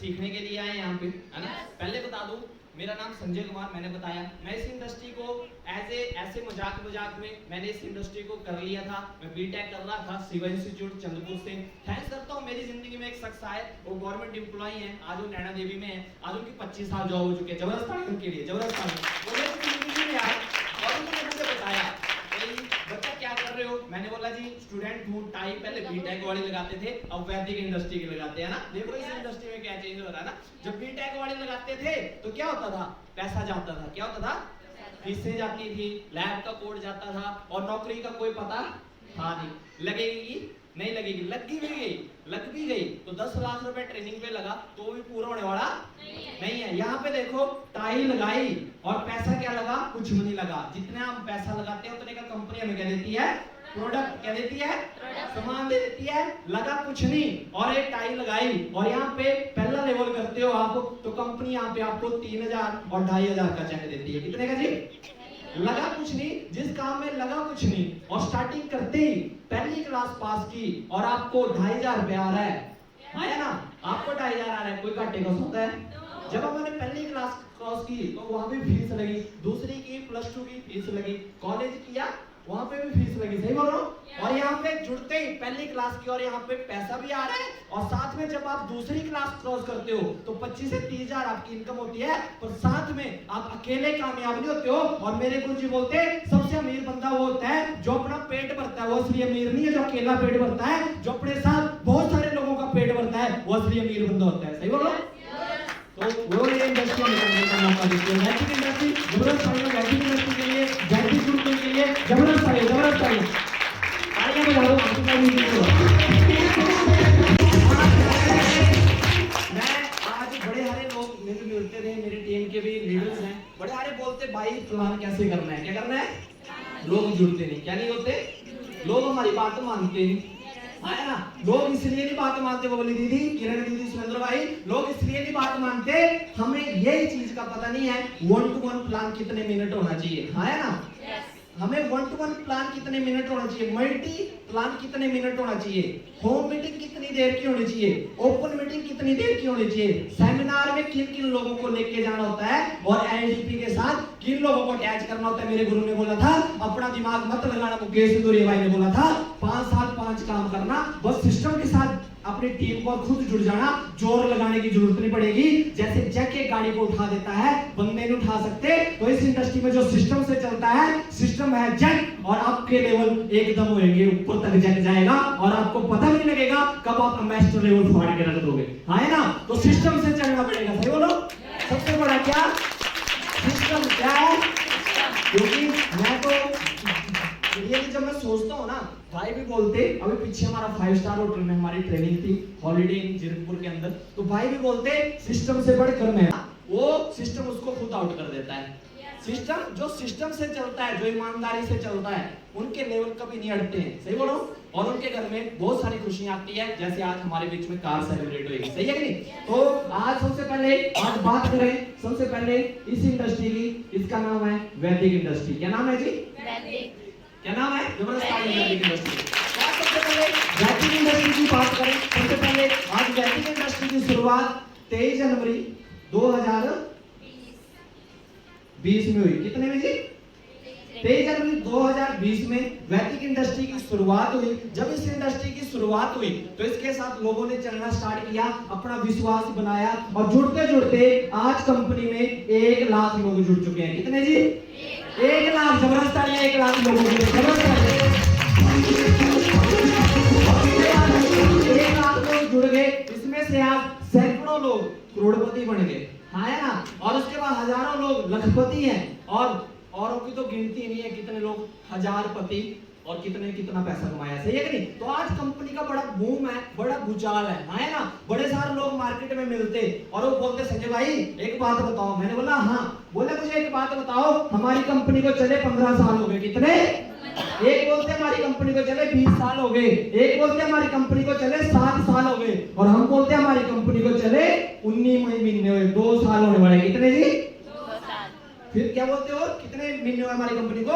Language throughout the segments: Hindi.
सीखने के लिए आए यहाँ पे, है ना। पहले बता दूं, मेरा नाम संजय कुमार, मैंने बताया मैं इस इंडस्ट्री को ऐसे मजाक में मैंने इस इंडस्ट्री को कर लिया था। मैं बीटेक कर रहा था सिविल इंस्टीट्यूट चंद्रपुर से। थैंक्स करता हूँ मेरी जिंदगी में एक शख्स आए, वो गवर्नमेंट एम्प्लॉय हैं, आज वो नैना देवी में है, आज उनकी 25 साल जॉब हो चुकी है। जबरदस्त ताली उनके लिए, जबरदस्त ताली। वो मेरी जिंदगी में आए और उन्होंने मुझे बताया बच्चा क्या कर रहे हो। मैंने बोला जी स्टूडेंट हूँ, टाई पहले बीटेक वाले लगाते थे, अब वैदिक इंडस्ट्री के लगाते हैं ना। देखो इस इंडस्ट्री में क्या चेंज हो रहा है ना। जब बीटेक वाले लगाते थे तो क्या होता था, पैसा जाता था, क्या होता था, फीसें जाती थी, लैब का कोड जाता था और नौकरी का कोई पता था नहीं। लगेगी नहीं लगेगी, लग भी गई तो 10 लाख रुपए ट्रेनिंग पे लगा तो भी पूरा होने वाला नहीं है। यहाँ पे देखो टाई लगाई और पैसा क्या लगा, कुछ भी नहीं लगा। जितना हम पैसा लगाते हैं उतने का कंपनी हमें क्या देती है, प्रोडक्ट क्या देती है, सामान दे देती है। लगा कुछ नहीं और एक टाई लगाई और यहाँ पे पहला लेवल करते हो आप तो कंपनी यहाँ पे आपको 3000 और 2500 का चेक देती है। कितने का जी, लगा कुछ नहीं, जिस काम में लगा कुछ नहीं और स्टार्टिंग करते ही पहली क्लास पास की और आपको 2500 रुपया आ रहा है, आया ना, आपको 2500 आ रहा है, कोई घाटे का होता है। जब हमने पहली क्लास क्रॉस की तो वहां भी फीस लगी, दूसरी की +2 की फीस लगी, कॉलेज किया वहां पे भी फीस लगी, सही बोल रहा हूँ। और यहाँ पे जुड़ते ही पहली क्लास की और यहाँ पे पैसा भी आ रहा है और साथ में जब आप दूसरी क्लास क्रॉस करते हो तो 25 से 30,000 आपकी इनकम होती है, पर साथ में आप अकेले कामयाब नहीं होते हो। और मेरे गुरुजी बोलते हैं सबसे अमीर बंदा वो होता है जो अपना पेट भरता है, वो असली अमीर नहीं है जो अकेला पेट भरता है। जो अपने साथ बहुत सारे लोगों का पेट भरता है वो असली अमीर बंदा होता है, सही बोल रहा हूँ। तो वो ये इंडस्ट्री में निकलने का मौका देती है। वैदिक इंडस्ट्री जबरदस्त तालियां वैदिक इंडस्ट्री के लिए, वैदिक ग्रुप के लिए जबरदस्त तालियां, जबरदस्त तालियां। तालियां बजा दो आपकी तालियों को। मैं आज बड़े सारे लोग मिलते रहे, मेरी टीम के भी लीडर्स हैं, बड़े सारे बोलते भाई प्लान कैसे करना है, क्या करना है, लोग जुड़ते नहीं, क्या नहीं होते, लोग हमारी बात मानते नहीं, है ना। लोग इसलिए नहीं बात मानते, वो बोली दीदी, किरण दीदी, सुरेंद्र भाई, लोग इसलिए नहीं बात मानते, हमें यही चीज का पता नहीं है 1-to-1 प्लान कितने मिनट होना चाहिए, है ना। हमें 1-to-1 प्लान कितने मिनट होना चाहिए, मल्टी प्लान कितने मिनट होना चाहिए, होम मीटिंग कितनी देर की होनी चाहिए, ओपन मीटिंग कितनी देर की होनी चाहिए, सेमिनार में किन किन लोगों को लेके जाना होता है और एलडीपी के साथ किन लोगों को अटैच करना होता है। मेरे गुरु ने बोला था अपना दिमाग मत लगाना, मुकेश सिंधूरिया भाई ने बोला था 5 साल 5 काम करना, बस सिस्टम के साथ अपनी टीम को खुद जुड़ जाना, जोर लगाने की जरूरत नहीं पड़ेगी। जैसे जैक एक गाड़ी को उठा देता है, बंदे नहीं उठा सकते, तो इस इंडस्ट्री में जो सिस्टम से चलता है, सिस्टम है जैक और आपके लेवल एकदम होंगे, ऊपर तक जैक जाएगा और आपको पता भी नहीं लगेगा कब आप मास्टर लेवल फाड़ के रख दोगे, है ना। तो सिस्टम से चलना पड़ेगा, सही बोलो। सबसे बड़ा क्या सिस्टम क्या है, क्योंकि मैं तो ये जब मैं सोचता हूँ ना, भाई भी बोलते, अभी पीछे हमारा 5 स्टार होटल में हमारी ट्रेनिंग थी हॉलिडे इन जीरकपुर के अंदर, तो भाई भी बोलते सिस्टम से बढ़कर मैं, वो सिस्टम उसको खुद आउट कर देता है। सिस्टम जो सिस्टम से चलता है, जो ईमानदारी से चलता है, उनके लेवल कभी नहीं अड़ते हैं, सही बोलो। और उनके घर में बहुत सारी खुशियां आती है, जैसे आज हमारे बीच में कार सेलिब्रेट हुई, सही है कि नहीं। तो आज सबसे पहले आज बात करें सबसे पहले इस इंडस्ट्री की, इसका नाम है वैदिक इंडस्ट्री। क्या नाम है जी, वैदिक। क्या नाम है, जबरदस्त वैदिक इंडस्ट्री। सबसे पहले वैदिक इंडस्ट्री की बात करें, सबसे पहले आज वैदिक इंडस्ट्री की शुरुआत 23 जनवरी 2020 में हुई। कितने में जी, 23 जनवरी 2020 में वैदिक इंडस्ट्री की शुरुआत हुई। जब इस इंडस्ट्री की शुरुआत हुई तो इसके साथ लोगों ने चलना स्टार्ट किया, अपना विश्वास बनाया और जुड़ते जुड़ते आज कंपनी में 1 लाख लोग जुड़ चुके हैं। कितने जी, 1 लाख, जबरदस्त तालियां 1 लाख लोगों के लिए, जबरदस्त तालियां। 1 लाख लोग जुड़ गए, इसमें से आप सैकड़ों लोग करोड़पति बन गए, है ना। और उसके बाद हजारों लोग लखपति हैं और औरों की तो गिनती नहीं है कितने लोग हजारपति और कितने कितना पैसा कमाया, सही है कि नहीं। तो आज कंपनी का बड़ा बूम है, बड़ा भूचाल है ना। बड़े सारे लोग मार्केट में मिलते और वो बोलते संजय भाई एक बात बताओ। मैंने बोला हाँ। बोले मुझे एक बात बताओ, हमारी कंपनी को चले 15 साल हो गए। कितने, एक बोलते हमारी कंपनी को चले 20 साल हो गए, एक बोलते हमारी कंपनी को चले 7 साल हो गए और हम बोलते हमारी कंपनी को चले 19 महीने हुए, 2 साल होने वाले। कितने जी, 2 साल। फिर क्या बोलते हो, कितने महीने हुए हमारी कंपनी को,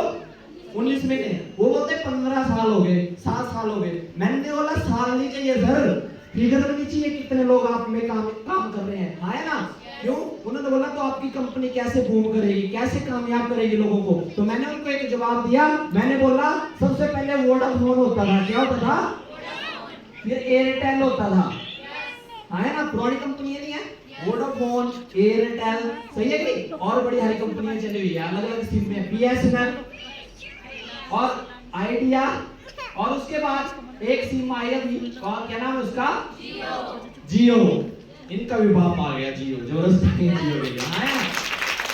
19 महीने। वो बोलते 15 साल हो गए, 7 साल हो गए। मैंने बोला साल नहीं चाहिए सर, फिगर लगनी चाहिए कितने लोग आप में काम कर रहे हैं, हाँ है ना। क्यों? उन्होंने बोला तो आपकी कंपनी कैसे बूम करेगी, कैसे कामयाब करेगी लोगों को। तो मैंने उनको एक जवाब दिया, मैंने बोला सबसे पहले वोडाफोन होता था, क्या होता था, फिर एयरटेल होता था, हाँ है ना, पुरानी कंपनी नहीं है, वोडाफोन, एयरटेल, सही है कि? और बड़ी सारी कंपनियां चली हुई है अलग अलग सिम में, बीएसएनएल और आइडिया, और उसके बाद एक सिम आई अभी, और क्या नाम है उसका, जियो। इनका भी बाप आ गया जियो, जबरदस्त जियो के लिए, हाँ।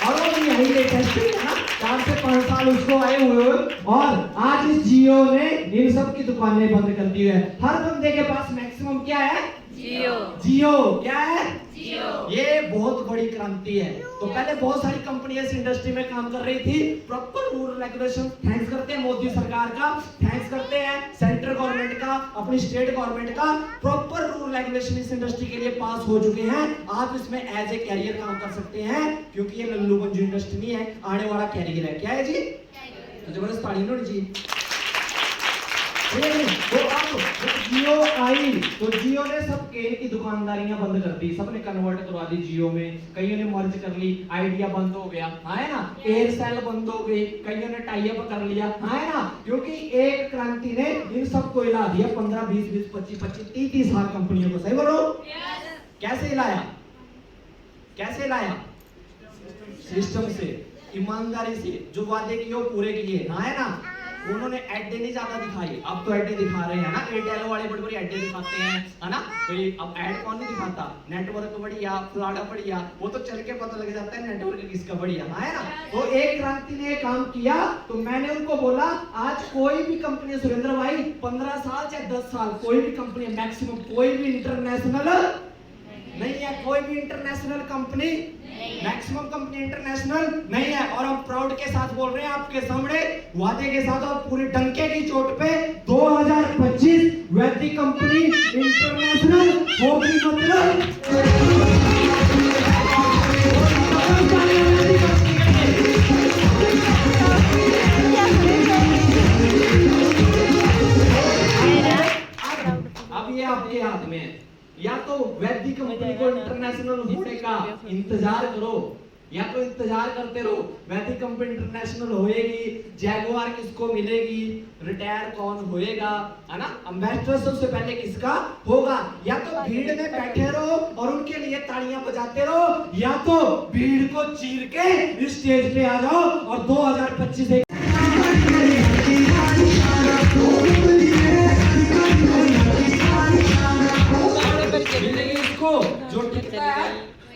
और वो भी यही लेटेस्ट है ना, 4 से 5 साल उसको आए हुए, और आज इस जियो ने इन सब की दुकानें बंद कर दी है। हर बंदे के पास मैक्सिमम क्या है, जियो। क्या है, जियो। ये बहुत बड़ी क्रांति है। तो पहले बहुत सारी कंपनियां इस इंडस्ट्री में काम कर रही थी, प्रॉपर रूल रेगुलेशन, थैंक्स करते हैं मोदी सरकार का, थैंक्स करते हैं सेंट्रल गवर्नमेंट का, अपनी स्टेट गवर्नमेंट का, प्रॉपर रूल रेगुलेशन इस इंडस्ट्री के लिए पास हो चुके हैं। आप इसमें एज ए कैरियर काम कर सकते हैं, क्योंकि ये लल्लू मंजू इंडस्ट्री नहीं है, आने वाला कैरियर है। क्या है जी, तो जबरदस्त ताली लो जी। तो अब जियो आई, तो जियो ने सब केन की दुकानदारियां बंद कर दी, सबने कन्वर्ट करवा दी जियो में, कईयों ने मर्ज कर ली, आइडिया बंद हो गया, हाँ है ना, एयरसेल बंद हो गई, कईयों ने टाई अप कर लिया, हाँ है ना, क्योंकि एक क्रांति ने इन सबको हिला दिया। 15, 20, 20, 25, 25, 30 साल कंपनियों को, सही बोलो। कैसे हिलाया, कैसे हिलाया, सिस्टम से, ईमानदारी से, जो वादे किए वो पूरे किए, हाँ है ना। उन्होंने एडे नहीं ज्यादा दिखाई, अब तो एडे दिखा रहे हैं ना, एयरटेल वाले बड़ी बड़ी एडे दिखाते हैं, है ना। कोई अब एड कौन नहीं दिखाता, नेटवर्क बढ़िया, फलाना बढ़िया, वो तो चल के पता लग जाता है नेटवर्क किसका बढ़िया, है ना। तो एक क्रांति ने काम किया, तो मैंने उनको बोला आज कोई भी कंपनी, सुरेंद्र भाई 15 साल चाहे 10 साल, कोई भी कंपनी मैक्सिमम, कोई भी इंटरनेशनल नहीं है, कोई भी international company, maximum company international नहीं है। और हम प्राउड के साथ बोल रहे हैं आपके सामने, वादे के साथ और पूरे डंके की चोट पे, 2025 वैदिक कंपनी इंटरनेशनल होगी। मतलब अब ये आपके हाथ में है, या तो वैदिक कंपनी को इंटरनेशनल होने का इंतजार करो, या तो इंतजार करते रहो वैदिक कंपनी इंटरनेशनल होएगी, जैगुआर किसको मिलेगी, रिटायर कौन होएगा, है ना, एम्बेसडर सबसे पहले किसका होगा। या तो भीड़ में बैठे रहो और उनके लिए तालियां बजाते रहो, या तो भीड़ को चीर के इस स्टेज पे आ जाओ और 2025 से जो टिकता है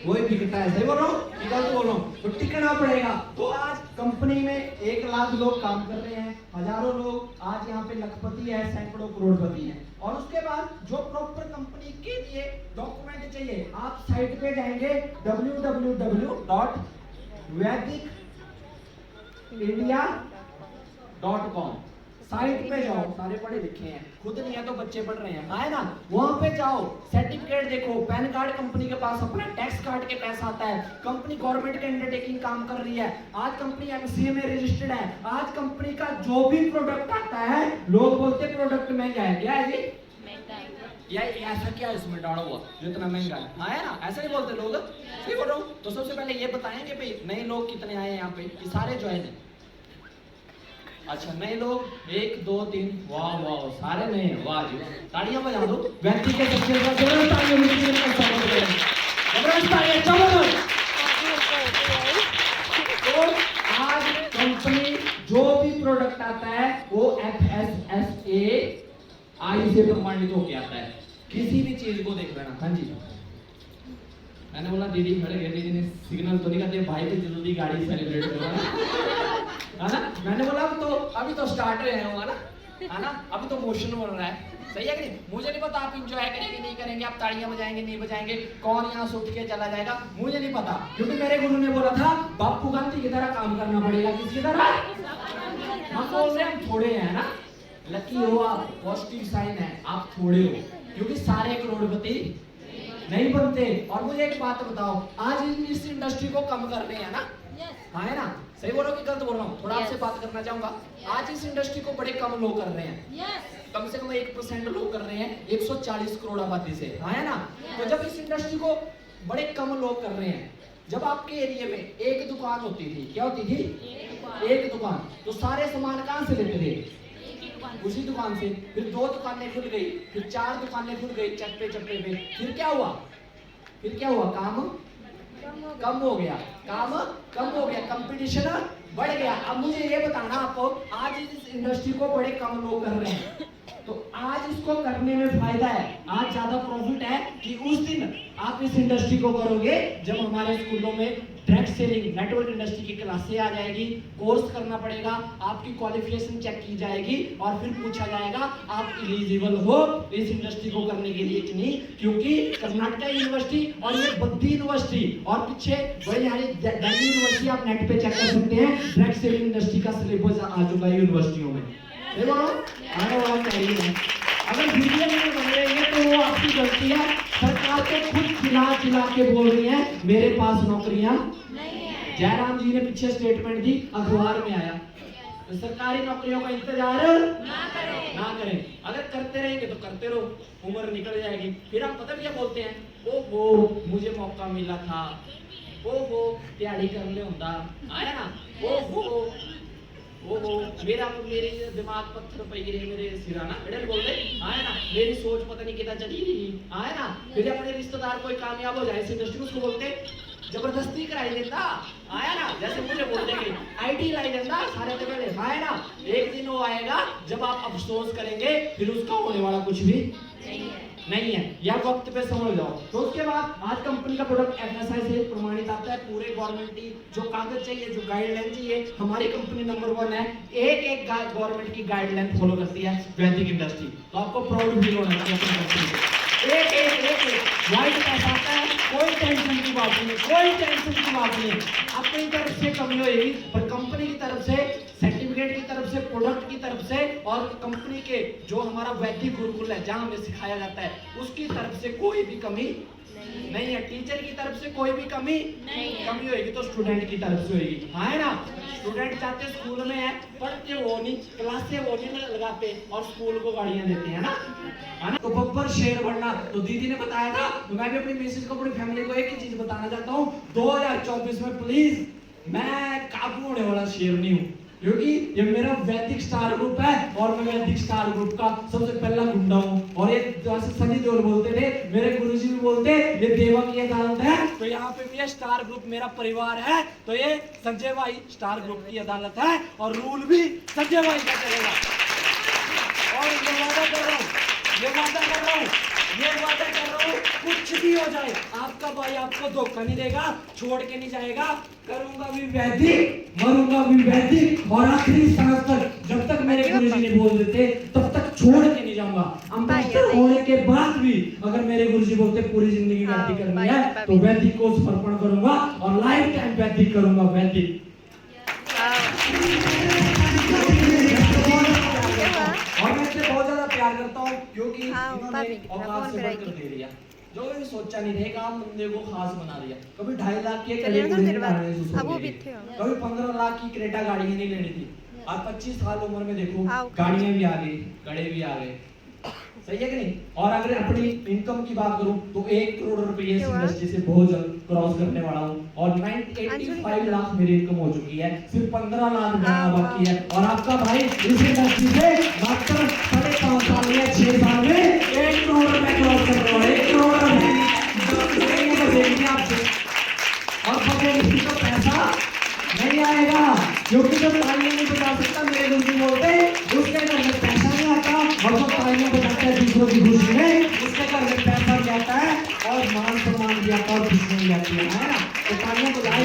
वही बिकता है, सही बोलो, गलत बोलो, तो टिकना पड़ेगा। तो आज कंपनी में 1 लाख लोग काम कर रहे हैं, हजारों लोग आज यहाँ पे लखपति है, सैकड़ों करोड़पति हैं। और उसके बाद जो प्रॉपर कंपनी के लिए डॉक्यूमेंट चाहिए, आप साइट पे जाएंगे www.vedicindia.com, साइट पे जाओ, सारे पढ़े लिखे हैं, खुद नहीं है तो बच्चे पढ़ रहे हैं, है ना। वहां पे जाओ, सर्टिफिकेट देखो, पैन कार्ड कंपनी के पास अपना, टैक्स काट के पैसा आता है, कंपनी गवर्नमेंट के अंडरटेकिंग काम कर रही है, आज कंपनी एमसीए में रजिस्टर्ड है, आज कंपनी का जो भी प्रोडक्ट आता है, लोग बोलते प्रोडक्ट महंगा है, क्या है जी, या ऐसा क्या इसमें डाला हुआ जो इतना महंगा है, हाँ है ना, ऐसा नहीं बोलते लोग, सही बोल रहा हूँ। तो सबसे पहले ये बताएंगे भाई नए लोग कितने आए हैं यहाँ पे, ये सारे ज्वाइन है। अच्छा नए लोग 1 2 3, वाह वाह सारे नए हैं, वाह जी, तालियां बजा दो व्यक्ति के सेक्शन का, जबरदस्त तालियां मिलती हैं, जबरदस्त तालियां, चलो। तो आज कंपनी जो भी प्रोडक्ट आता है वो FSSAI से प्रमाणित होके आता है, किसी भी चीज को देख लेना। हाँ जी, मैंने बोला दीदी खड़े गए, दीदी ने सिग्नल तो नहीं करते, भाई की जल्दी गाड़ी सेलिब्रेट करो, है ना। मैंने बोला अभी तो स्टार्ट हुए हैं, है ना, अभी तो मोशन हो रहा है, सही है कि नहीं। मुझे नहीं पता आप इंजॉय करेंगे नहीं करेंगे, आप तालियां बजाएंगे नहीं बजाएंगे, कौन यहाँ से उठ के चला जाएगा, मुझे नहीं पता, क्योंकि मेरे गुरु ने बोला था बापू गांधी की तरह काम करना पड़ेगा। किसकी तरह? हम बोल रहे हैं हम थोड़े हैं ना, लकी हो आप, पॉजिटिव साइन है, आप थोड़े हो, क्योंकि सारे करोड़पति नहीं बनते। और मुझे एक बात बताओ, आज इस इंडस्ट्री को कम कर रहे हैं ना, हाँ है ना? सही बोल रहा हूँ कि गलत बोल रहा हूँ? थोड़ा आपसे बात करना चाहूंगा। आज इस इंडस्ट्री को बड़े कम लोग कर रहे हैं, कम से कम 1% लोग कर रहे हैं 140 करोड़ आबादी से, हाँ है ना? तो जब इस इंडस्ट्री को बड़े कम लोग कर रहे हैं, जब आपके एरिया में एक दुकान होती थी, क्या होती थी? एक दुकान, तो सारे सामान कहाँ से लेते थे? उसी दुकान से। फिर 2 दुकानें खुल गई, फिर 4 दुकानें खुल गई चप्पे चप्पे पे। फिर क्या हुआ? काम कम हो गया, कंपटीशन बढ़ गया। अब मुझे ये बताना आपको, आज इस इंडस्ट्री को बड़े कम लोग कर रहे हैं, तो आज इसको करने में फायदा है, आज ज्यादा प्रॉफिट है कि उस दिन आप इस इंडस्ट्री को करोगे जब हमारे स्कूलों में डायरेक्ट सेलिंग नेटवर्क इंडस्ट्री की क्लासें आ जाएगी, कोर्स करना पड़ेगा, आपकी क्वालिफिकेशन चेक की जाएगी और फिर पूछा जाएगा आप एलिजिबल हो इस इंडस्ट्री को करने के लिए कि नहीं। क्योंकि कर्नाटक यूनिवर्सिटी और ये बद्दी यूनिवर्सिटी और पीछे बड़ी सारी दिल्ली यूनिवर्सिटी, आप नेट पे चेक कर सकते हैं, डायरेक्ट सेलिंग इंडस्ट्री का सिलेबस आ चुका है यूनिवर्सिटियों में। अगर वीडियो नहीं बन रही है तो वो आपकी गलती है। सरकार तो खुद चिल्ला के बोल रही है मेरे पास नौकरियां नहीं है। जयराम जी ने पीछे स्टेटमेंट दी, अखबार में आया, तो सरकारी नौकरियों का इंतजार ना करें। अगर करते रहेंगे तो करते रहो, उम्र निकल जाएगी। फिर हम पता क्या बोलते हैं, ओहो मुझे मौका मिला था, ओहो तैयारी कर ले होता, आया ना, ओहो मेरे दिमाग पत्थर पे गिरे, मेरे सिराना बेड़े बोल दे, आया ना, मेरी सोच पता नहीं कितना चली रही, आया ना। फिर अपने रिश्तेदार कोई कामयाब हो जाए इस इंडस्ट्री, उसको बोलते जबरदस्ती कराई देता, आया ना। जैसे मुझे बोल देंगे आईटी लाई देता सारे तो पहले, आया ना। एक दिन वो आएगा जब आप अफसोस करेंगे, फिर उसका होने वाला कुछ भी नहीं है, या वक्त पे समझ जाओ। तो उसके बाद आज कंपनी का प्रोडक्ट एफएसआई से प्रमाणित आता है, पूरे गवर्नमेंट की जो कागज चाहिए, जो गाइडलाइन चाहिए, हमारी कंपनी नंबर 1 है। एक गवर्नमेंट की गाइडलाइन फॉलो करती है वैदिक इंडस्ट्री, तो आपको प्राउड फील होना चाहिए अपनी कंपनी को। एक वाइट पैसा आता है, कोई टेंशन की बात नहीं, अपनी तरफ से कमी होगी, पर कंपनी की तरफ से, सर्टिफिकेट की तरफ से, प्रोडक्ट की तरफ से और कंपनी के जो हमारा वैदिक गुरुकुल है जहां हमें सिखाया जाता है, उसकी तरफ से कोई भी कमी नहीं है। टीचर की तरफ से कोई भी कमी होगी तो स्टूडेंट की तरफ से होगी, हाँ है ना। स्टूडेंट चाहते स्कूल में है, पढ़ते वो नहीं, क्लासे वो नहीं लगाते और स्कूल को गाड़ियां देते हैं ना, है ना। तो बब्बर शेर बनना, तो दीदी ने बताया था, तो मैं भी अपनी मिसेज को, अपनी फैमिली को एक ही चीज बताना चाहता हूँ, 2024 में प्लीज मैं काबू होने वाला शेर नहीं हूँ, क्योंकि ये मेरा वैदिक स्टार ग्रुप है और मैं वैदिक स्टार ग्रुप का सबसे पहला गुंडा हूँ। और ये जैसे सनी देओल बोलते थे, मेरे गुरुजी भी बोलते ये देवा की अदालत है, तो यहाँ पे भी ये स्टार ग्रुप मेरा परिवार है, तो ये संजय भाई स्टार ग्रुप की अदालत है और रूल भी संजय भाई का चलेगा। और ये वादा कर रहा हूँ, कुछ भी हो जाए आपका भाई आपको धोखा नहीं देगा, छोड़ के नहीं जाएगा, करूंगा भी वैदिक, मरूंगा भी वैदिक, और आखिरी सांस तक जब तक मेरे गुरुजी ने बोल देते तब तक छोड़ के नहीं जाऊंगा। अम्बेडकर होने के बाद भी अगर मेरे गुरुजी बोलते पूरी जिंदगी वैदिक करनी है तो वैदिक को समर्पण करूंगा और लाइफ टाइम वैदिक करूंगा, वैदिक। और मैं इससे बहुत ज्यादा प्यार करता हूँ क्योंकि इन्होंने औकात से बढ़कर दे दिया, जो भी सोचा नहीं रहेगा, बंदे को खास बना दिया। कभी 2.5 लाख की कभी 15 लाख की क्रेटा गाड़ी नहीं लेनी थी, आज 25 साल उम्र में देखो गाड़ियां भी आ गई, कड़े भी आ गए, सही है कि नहीं। और अगर अपनी इनकम की बात करूं तो 1 करोड़ रुपए इस इंडस्ट्री से बहुत जल्द क्रॉस करने वाला हूं, और 85 लाख मेरी इनकम हो चुकी है, सिर्फ 15 लाख बनाना बाकी है। और आपका भाई इस इंडस्ट्री से मात्र 5.5 साल में, 6 साल में 1 करोड़ रुपए क्रॉस कर रहा है, 1 करोड़ आपसे। और किसी को पैसा नहीं आएगा, क्योंकि जो तालियां नहीं बजा सकता, मेरे गुरुजी बोलते उसके घर में पैसा नहीं आता, और जो तालियां बजाता है दूसरों की खुशी में, उसके घर में पैसा भी आता है और मान सम्मान भी आता है और खुशी भी आती है ना। तो तालियां बजाए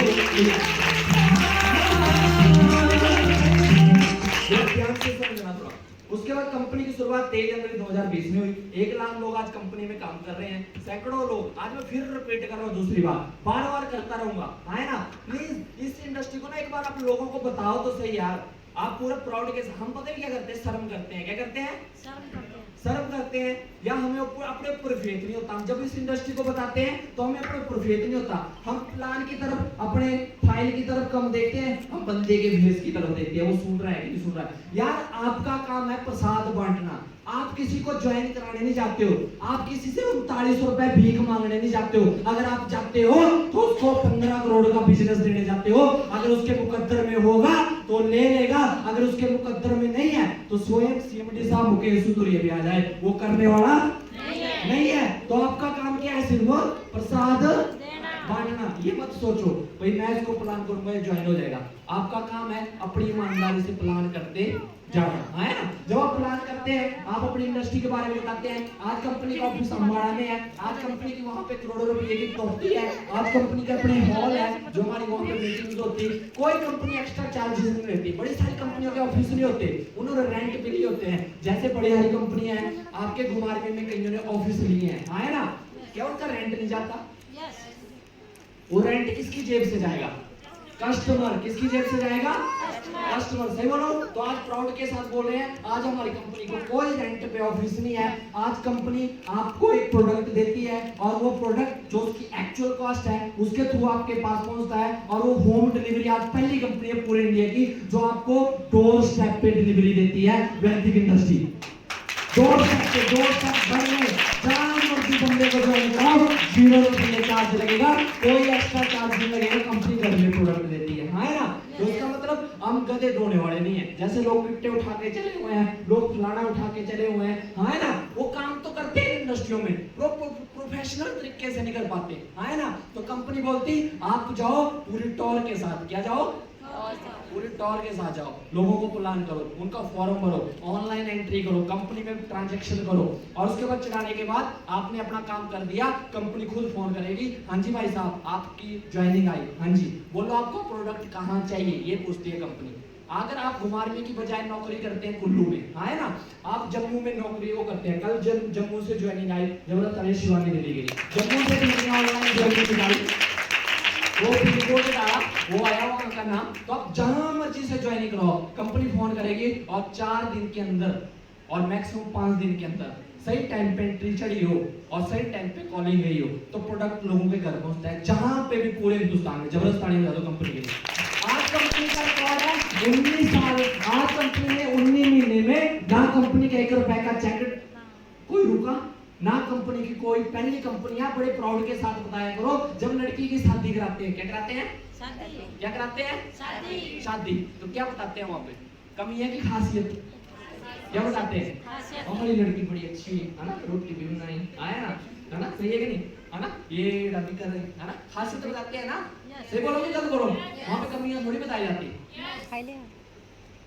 ध्यान से समझना थोड़ा। उसके बाद कंपनी की शुरुआत 23 जनवरी 2020 में हुई। 1 लाख लोग आज कंपनी में काम कर रहे हैं, सैकड़ों लोग। आज मैं फिर रिपीट कर रहा हूँ, दूसरी बार करता रहूंगा, है ना। प्लीज इस इंडस्ट्री को ना एक बार आप लोगों को बताओ तो सही यार, आप पूरा प्राउड के साथ। हम पता है क्या करते हैं, शर्म करते हैं, क्या करते हैं, सर्व करते हैं या हमें अपने ऊपर फेथ नहीं होता। हम जब इस इंडस्ट्री को बताते हैं तो हमें अपने ऊपर फेथ नहीं होता। हम प्लान की तरफ, अपने फाइल की तरफ कम देखते हैं, हम बंदे के फेस की तरफ देखते हैं, वो सुन रहा है कि नहीं सुन रहा है। यार आपका काम है प्रसाद बांटना। आप किसी को ज्वाइन कराने नहीं जाते हो, आप किसी से 39 रुपए भीख मांगने नहीं जाते हो। अगर आप जाते हो तो उसको 15 करोड़ का बिजनेस देने जाते हो। अगर उसके मुकद्दर में होगा तो ले लेगा, अगर उसके मुकद्दर में नहीं है तो स्वयं सीएमडी साहब मुकेश सुतरिया भी आ जाए, वो करने वाला नहीं है। तो आपका काम क्या है? सिर्फ प्रसाद बांटना। ये मत सोचो भाई मैं इसको प्लान करूंगा ये ज्वाइन हो जाएगा। आपका काम है अपनी ईमानदारी से प्लान करते जाना, है ना। जब आप प्लान करते हैं, आप अपनी इंडस्ट्री के बारे में बताते हैं। आज कंपनी का ऑफिस अम्बाड़ा में है, आज कंपनी की वहां पे करोड़ों रुपए की प्रॉपर्टी है, आज कंपनी के अपने हॉल है जो हमारी वहां पे मीटिंग्स होती है। कोई कंपनी एक्स्ट्रा चार्जेस नहीं लेती। बड़ी सारी कंपनियों के ऑफिस नहीं होते, उन्होंने रेंट पे लिए होते हैं। जैसे बड़ी सारी कंपनी है, आपके घुमारवीं में कईयों ने ऑफिस लिए हैं, है ना। क्या उनका रेंट नहीं जाता? वो रेंट किसकी जेब से जाएगा? कस्टमर। किसकी जेब से जाएगा? कस्टमर। सही बोलो। तो आज प्राउड के साथ बोल रहे हैं, आज हमारी कंपनी को कोई रेंट पे ऑफिस नहीं है। आज कंपनी आपको एक प्रोडक्ट देती है और वो प्रोडक्ट जो उसकी एक्चुअल कॉस्ट है उसके थ्रू आपके पास पहुंचता है, और वो होम डिलीवरी आज पहली कंपनी है पूरे इंडिया की जो आपको डोर स्टेप पे डिलीवरी देती है। वैदिक इंडस्ट्री डोर स्टेप बनने जहां मर्जी बंदे को ज्वाइन कराओ, 0 रुपये चार्ज लगेगा, कोई एक्स्ट्रा चार्ज नहीं लगेगा। कंपनी घर में प्रोडक्ट देती है ना। तो इसका मतलब हम गधे ढोने वाले नहीं है। जैसे लोग गिट्टे उठा के चले हुए हैं, लोग फलाना उठा के चले हुए हैं, है ना। वो काम तो करते हैं इंडस्ट्रियों में, प्रोफेशनल तरीके से नहीं कर पाते, है ना। तो कंपनी बोलती आप जाओ पूरी टॉर के साथ। क्या जाओ? पूरी टॉर के साथ जाओ, लोगों को प्लान करो, उनका फॉर्म भरो, ऑनलाइन एंट्री करो, कंपनी में ट्रांजैक्शन करो, और उसके बाद चढ़ाने के बाद आपने अपना काम कर दिया, कंपनी खुद फोन करेगी, हाँ जी भाई साहब आपकी ज्वाइनिंग आई, हाँ जी बोलो आपको प्रोडक्ट कहाँ चाहिए, ये पूछती है कंपनी। अगर आप घुमारवीं की बजाय नौकरी करते हैं कुल्लू में, है ना, आप जम्मू में नौकरी वो करते हैं, कल जम्मू से ज्वाइनिंग आई, जबरदस्त शिवानी दिल्ली गई, जम्मू से ऑनलाइन ज्वाइनिंग निकाली, वो रिपोर्ट डाला, वो आया वहां का नाम। तो आप जहां मर्जी से ज्वाइनिंग कराओ, कंपनी फोन करेगी और 4 दिन के अंदर और मैक्सिमम 5 दिन के अंदर सही टाइम पे एंट्री चढ़ी हो और सही टाइम पे कॉलिंग गई हो तो प्रोडक्ट लोगों के घर पहुंचता है, जहां पे भी पूरे हिंदुस्तान में। जबरदस्तानी में कंपनी के आज कंपनी का रिकॉर्ड है 19 साल। आज कंपनी ने 19 महीने में ना कंपनी का 1 रुपए का चेक कोई रुका ना, कंपनी की कोई पहली कंपनियां बड़े प्राउड के साथ बताया करो। जब लड़की की शादी कराते हैं, क्या कराते हैं? शादी। क्या कराते हैं? शादी। शादी। तो क्या बताते हैं वहां पे? कमी है कि खासियत? क्या बताते हैं? हमारी लड़की बड़ी अच्छी है ना, रोटी भी बनाई, आया ना, है ना, सही है कि नहीं, है ना, ये शादी कर रही है ना, खासियत बताते हैं ना। सही बोलोगे जल्द बोलो, वहां पे कमियां थोड़ी बताई जाती।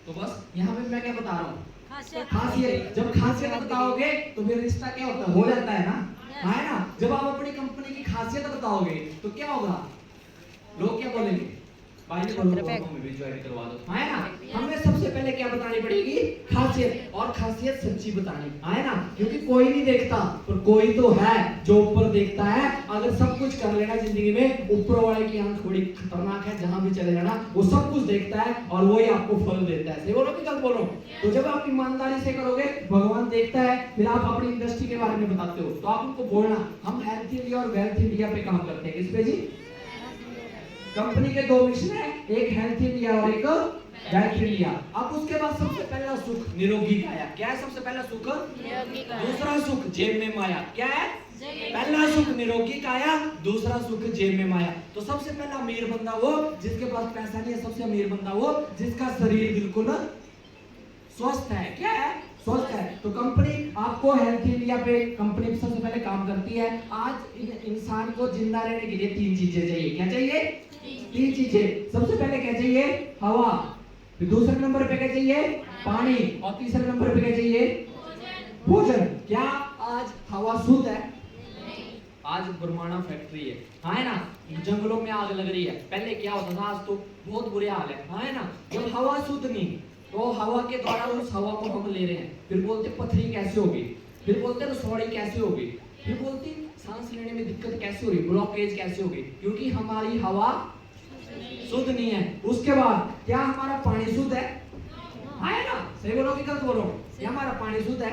तो बस यहाँ पे मैं क्या बता रहा हूँ? खासियत। जब खासियत बताओगे तो फिर रिश्ता क्या होता है? हो जाता है ना, है ना। जब आप अपनी कंपनी की खासियत बताओगे तो क्या होगा? लोग क्या बोलेंगे? भाई हमें भी ज्वाइन करवा दो, है ना। हमें सबसे पहले क्या बतानी पड़ेगी? खासियत, और खासियत सच्ची बतानी, है ना। क्योंकि कोई नहीं देखता पर कोई तो है जो ऊपर देखता है। अगर सब कुछ कर लेना जिंदगी में, ऊपर वाले की आंख बड़ी खतरनाक है, जहां भी चले जाना वो सब कुछ देखता है और वही आपको फल देता है। सही बोलो कि गलत बोलो? तो जब आप ईमानदारी से करोगे भगवान देखता है, फिर आप अपनी इंडस्ट्री के बारे में बताते हो तो आप उनको बोलना हम हेल्थ इंडिया और वेल्थ इंडिया पे काम करते हैं। किस पे जी? कंपनी के 2 मिशन है, एक हेल्थ इंडिया और एक वेल्थ इंडिया। अब उसके बाद सबसे पहला सुख निरोगी काया। क्या है सबसे पहला सुख? निरोगी काया। दूसरा सुख जेब में माया। क्या है? पहला सुख निरोगी काया, दूसरा सुख जेब में माया। तो सबसे पहला अमीर बंदा वो जिसके पास पैसा नहीं है, सबसे अमीर बंदा वो जिसका शरीर बिल्कुल स्वस्थ है। क्या है? स्वस्थ है। तो कंपनी आपको हेल्थ इंडिया पे कंपनी सबसे पहले काम करती है। आज इंसान को जिंदा रहने के लिए 3 चीजें चाहिए। क्या चाहिए? 3 चीजें। सबसे पहले क्या चाहिए? हवा, फिर दूसरे नंबर पे क्या चाहिए? पानी, और तीसरे नंबर पे क्या चाहिए? भोजन। क्या आज हवा शुद्ध है? आज बरमाना फैक्ट्री है ना, जंगलों में आग लग रही है। पहले क्या होता था, आज तो बहुत बुरे हाल है ना। जब हवा शुद्ध नहीं तो हवा के द्वारा उस हवा को हम ले रहे हैं, फिर बोलते पथरी कैसे होगी, फिर बोलते रसोड़ी कैसे होगी, फिर बोलते सांस लेने में दिक्कत कैसे होगी, ब्लॉकेज कैसे होगी, क्योंकि हमारी हवा शुद्ध नहीं है। उसके बाद क्या हमारा पानी शुद्ध है? ना, सही बोलो कि गलत बोलो? क्या हमारा पानी शुद्ध है?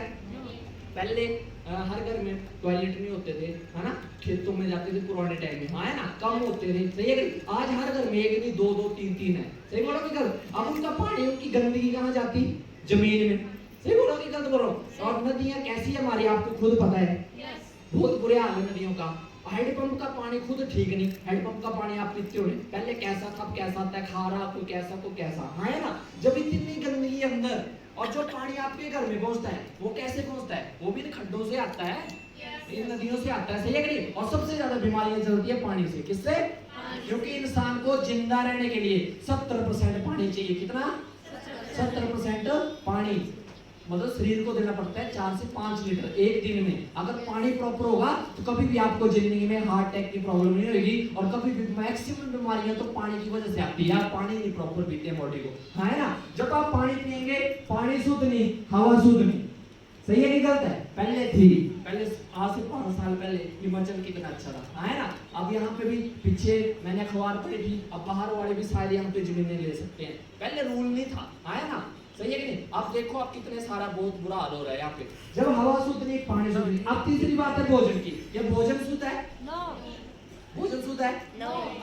पहले हर घर में टॉयलेट नहीं होते थे, है ना, खेतों में जाते थे पुराने टाइम में, हाँ है ना, कम होते थे, सही है। आज हर घर में एक नहीं, दो दो तीन तीन है, सही बोलो कि घर। अब उनका पानी, उनकी गंदगी कहाँ जाती? जमीन में, सही बोलो कि गलत बोलो। और नदियाँ कैसी है हमारी, आपको खुद पता है, बहुत बुरे हाल है नदियों का। हैंडपंप का पानी खुद ठीक नहीं, हैंडपंप का पानी आप पीते हो, पहले कैसा था, कैसा आता है, खारा, कोई कैसा कोई कैसा, हाँ है ना। जब इतनी गंदगी अंदर, और जो पानी आपके घर में पहुंचता है वो कैसे पहुंचता है? वो भी खड्डों से आता है, इन नदियों से आता है, सही है कि नहीं। और सबसे ज्यादा बीमारियां चलती है पानी से, किससे? क्योंकि इंसान को जिंदा रहने के लिए 70% पानी चाहिए। कितना? 70% पानी, मतलब शरीर को देना पड़ता है 4 से 5 लीटर एक दिन में। अगर पानी प्रॉपर होगा तो कभी भी आपको जिंदगी में हार्ट अटैक की प्रॉब्लम नहीं होगी, और कभी भी मैक्सिमम बीमारियां तो पानी की वजह से आती है। आप पानी नहीं प्रॉपर पीते हैं बॉडी को, हाँ है ना। जब आप पानी पिएंगे, पानी शुद्ध नहीं, हवा शुद्ध नहीं, सही है कि गलत है? पहले थी, पहले आज से 5 साल पहले हिमाचल कितना अच्छा था, हाँ है ना। अब यहाँ पे भी पीछे मैंने अखबार पढ़ी थी, अब बाहर वाले भी शायद यहाँ पे जमीनें ले सकते हैं, पहले रूल नहीं था, हाँ है ना, सही है कि नहीं। आप देखो, आप कितने सारा बहुत बुरा हाल हो रहा है यहाँ पे, जब हवा शुद्ध नहीं, पानी शुद्ध नहीं। अब तीसरी बात है भोजन की, ये भोजन शुद्ध है? भोजन शुद्ध है?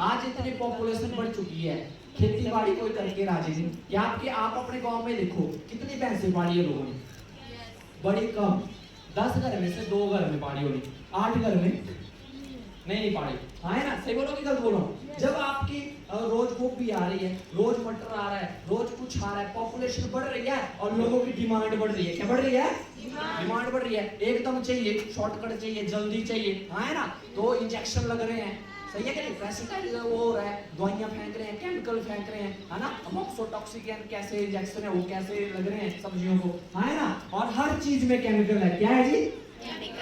आज इतनी पॉपुलेशन बढ़ चुकी है, खेती बाड़ी कोई करके राजी नहीं। या आप अपने गांव में देखो कितनी भैंसें पाली है लोगों ने, बड़ी कम, 10 घर में से 2 घर में पाली होगी, 8 घर में नहीं पाली, हाँ है ना, सही बोलो कि गलत बोलो। जब आपकी रोज गोभी आ रही है, रोज मटर आ रहा है, रोज कुछ आ रहा है, पॉपुलेशन बढ़ रही है और लोगों की डिमांड बढ़ रही है। क्या बढ़ रही है? डिमांड बढ़ रही है, एकदम चाहिए, शॉर्टकट चाहिए, जल्दी चाहिए, हाँ है ना। तो इंजेक्शन लग रहे हैं, सही है कि नहीं, पेस्टिसाइड वो हो रहा है, दवाइयां फेंक रहे हैं, केमिकल फेंक रहे हैं, है ना, अमोक्सोटॉक्सिक कैसे इंजेक्शन है वो कैसे लग रहे हैं सब्जियों को, हाँ है ना। और हर चीज में केमिकल है, क्या है जी?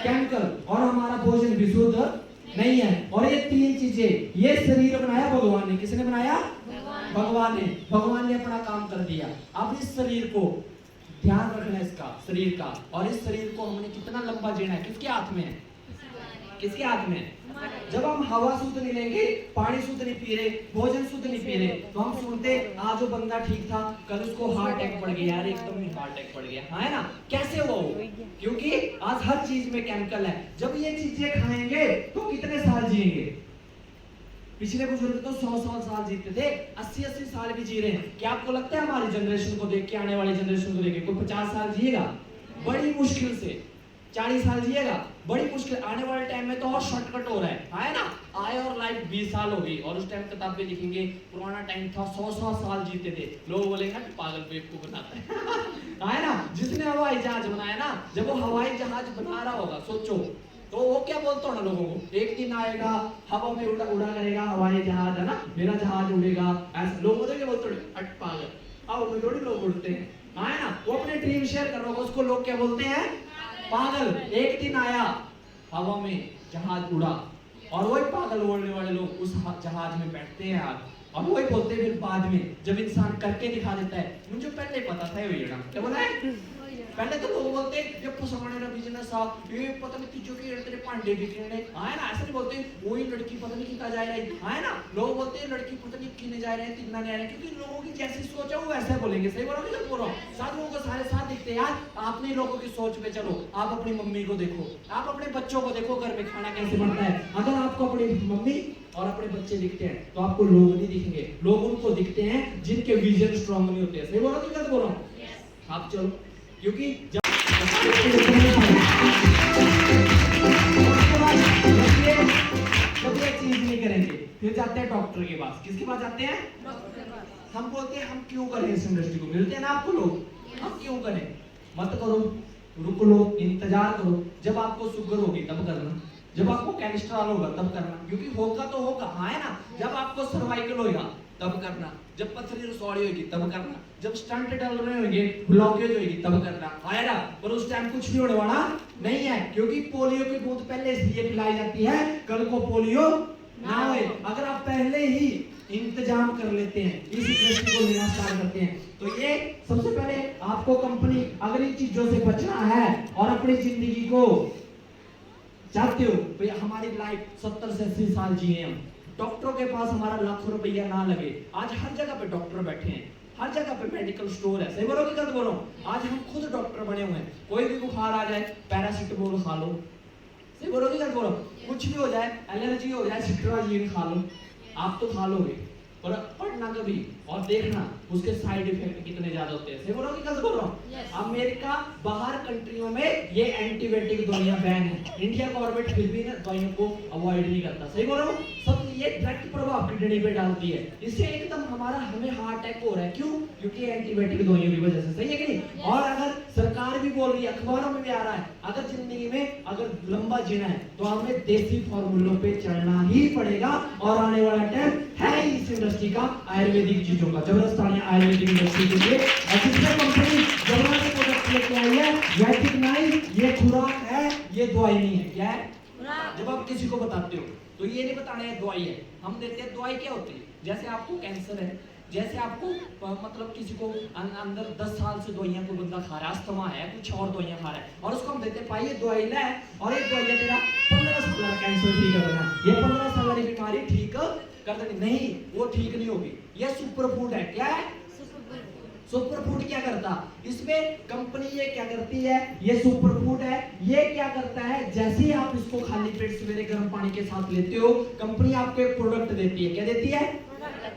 केमिकल। और हमारा भोजन भी शुद्ध नहीं है। और ये 3 चीजें, ये शरीर बनाया भगवान ने, किसने बनाया? भगवान ने। भगवान ने अपना काम कर दिया। अब इस शरीर को ध्यान रखना है, इसका शरीर का, और इस शरीर को हमने कितना लंबा जीना है, किसके हाथ में है? किसके हाथ में? जब हम हवा शुद्ध नहीं लेंगे, पानी शुद्ध नहीं पी रहे, भोजन शुद्ध नहीं पी रहे, तो हम सुनते आज वो बंदा ठीक था, कल उसको हार्ट अटैक बढ़ गया, यार एकदम ही हार्ट अटैक बढ़ गया, हाँ है ना। कैसे हुआ वो? क्योंकि आज हर चीज में केमिकल है। जब ये चीजें खाएंगे तो कितने साल जिएंगे? पिछले बुजुर्ग तो 100 साल जीते थे, 80 साल भी जी रहे हैं। क्या आपको लगता है हमारी जनरेशन को देख के, आने वाली जनरेशन को देख के कोई 50 साल जिएगा? बड़ी मुश्किल से 40 साल जिएगा, बड़ी मुश्किल। आने वाले टाइम में तो और शॉर्टकट हो रहा है ना। आए और लाइफ 20 साल होगी, और उस टाइम किताबें लिखेंगे पुराना टाइम था 100 साल जीते थे, लोग बोलेंगे पागल बेवकूफ बनाता है है ना। जिसने हवाई जहाज बनाया ना, जब वो हवाई जहाज बना रहा होगा, सोचो तो वो क्या बोलता होगा लोगों को, एक दिन आएगा हवा में उड़ा करेगा हवाई जहाज, है ना, मेरा जहाज उड़ेगा, ऐसा लोग क्या बोलते हैं, अट पागल, आओ में थोड़ी लोग उड़ते हैं, हाँ है ना। वो अपने ड्रीम शेयर कर रहा होगा, उसको लोग क्या बोलते हैं? पागल। एक दिन आया हवा में जहाज उड़ा, और वही पागल बोलने वाले लोग उस जहाज में बैठते हैं यार, और वही बोलते हैं फिर बाद में, जब इंसान करके दिखा देता है, मुझे पहले पता था ये क्या बोला है। पहले तो लोग बोलते हैं ये फसाने का बिजनेस आ, ये पता नहीं किचो के तेरे पांडे बिकने, हाँ ना, ऐसे नहीं बोलते वही लड़की पता नहीं कितना जा रही है, हाँ ना। लोग बोलते हैं लड़की पता नहीं कितने जा रहे हैं, कितना नहीं आ रहे हैं, क्योंकि लोगों की जैसी सोच है वो वैसे बोलेंगे, सही बोलोगे? जब बोलो साथ लोगों को सारे साथ दिखते हैं यार। आप नहीं लोगों की सोच पे चलो, आप अपनी मम्मी को देखो, आप अपने बच्चों को देखो, घर में खाना कैसे बनता है। अगर आपको अपनी मम्मी और अपने बच्चे दिखते हैं तो आपको लोग नहीं दिखेंगे, लोग उनको दिखते हैं जिनके विजन स्ट्रांग नहीं होते, सही बोलो कि गलत बोलो? आप चलो, क्योंकि जब ये चीज नहीं करेंगे फिर जाते हैं डॉक्टर के पास। किसके पास जाते हैं? डॉक्टर के पास। हम बोलते हैं हम क्यों करें इस इंडस्ट्री को, मिलते हैं ना आपको लोग, हम क्यों करें? मत करो, रुक लो, इंतजार करो। जब आपको शुगर होगी तब करना, जब आपको कोलेस्ट्रॉल होगा तब करना, क्योंकि होगा तो होगा, हाँ है ना। जब आपको सर्वाइकल होगा तब करना, जब पथरी रसौड़ी होगी तब करना, जब स्टंट डल रहे होंगे, ब्लॉकेज होगी तब करना, है ना। पर उस टाइम कुछ भी होने वाला नहीं है, क्योंकि पोलियो की बूंद पहले इसलिए पिलाई जाती है कल को पोलियो ना होए। अगर आप पहले ही इंतजाम कर लेते हैं, इस इंडस्ट्री को लेना स्टार्ट करते हैं, तो ये सबसे पहले आपको कंपनी, अगर इन चीजों से बचना है और अपनी जिंदगी को चाहते हो तो हमारी लाइफ 70 से 80 साल जिए हम, डॉक्टरों के पास हमारा लाखों रुपया ना लगे। आज हर जगह पे डॉक्टर बैठे हैं, हर जगह पे मेडिकल स्टोर है, सही बोलो कि गलत बोलो? आज हम खुद डॉक्टर बने हुए हैं, कोई भी बुखार आ जाए पैरासीटामोल खा लो, सही बोलो कि गलत बोलो? कुछ भी हो जाए, एलर्जी हो जाए सिट्राजीन खा लो, आप तो खा लोगे, पर पढ़ना कभी और देखना उसके साइड इफेक्ट कितने ज्यादा होते हैं, सही बोलो कि गलत बोल रहा हूँ? अमेरिका बाहर कंट्रियों में ये एंटीबायोटिक दवाइयां बैन है, इंडिया गवर्नमेंट फिर भी ना दवाइयों को अवॉइड नहीं करता, सही बोल रहा हूँ? सब ये डायरेक्ट प्रभाव किडनी पे डालती है, इससे एकदम हमें हार्ट अटैक हो रहा है, क्यों? क्योंकि एंटीबायोटिक दवाइयों की वजह से, सही है कि नहीं? और अगर सरकार भी बोल रही है, अखबारों में भी आ रहा है, अगर जिंदगी में अगर लंबा जीना है तो हमें देसी फॉर्मूलों पे चलना ही पड़ेगा, और आने वाला टाइम है इस इंडस्ट्री का, आयुर्वेदिक चीजों का। जबरदस्त तालियां आयुर्वेदिक इंडस्ट्री के लिए। और दूसरी कंपनी जबरदस्त प्रोडक्ट लेके आई है, वैदिक नाइन, ये खुराक है, ये दवाई नहीं है। क्या है? जब आप किसी को बताते हो तो ये नहीं बताना है दवाई है, हम देते हैं दवाई क्या होती है। जैसे आपको कैंसर है, जैसे आपको मतलब किसी को अंदर 10 साल से दवाइयां को बंदा खा रहा है, अस्थमा है, कुछ और दवाइयां खा रहा है, और उसको हम देते हैं भाई ये दवाई ले, और एक दवाई तेरा 15 साल का कैंसर ठीक कर देना, ये 15 साल वाली बीमारी ठीक कर देनी, नहीं वो ठीक नहीं होगी। ये सुपर फूड है। क्या है? सुपर फूड क्या करता? इसमें कंपनी ये क्या करती है, ये सुपर फूड है, ये क्या करता है, जैसे ही आप इसको खाली पेट सवेरे गर्म पानी के साथ लेते हो, कंपनी आपको एक प्रोडक्ट देती है। क्या देती है?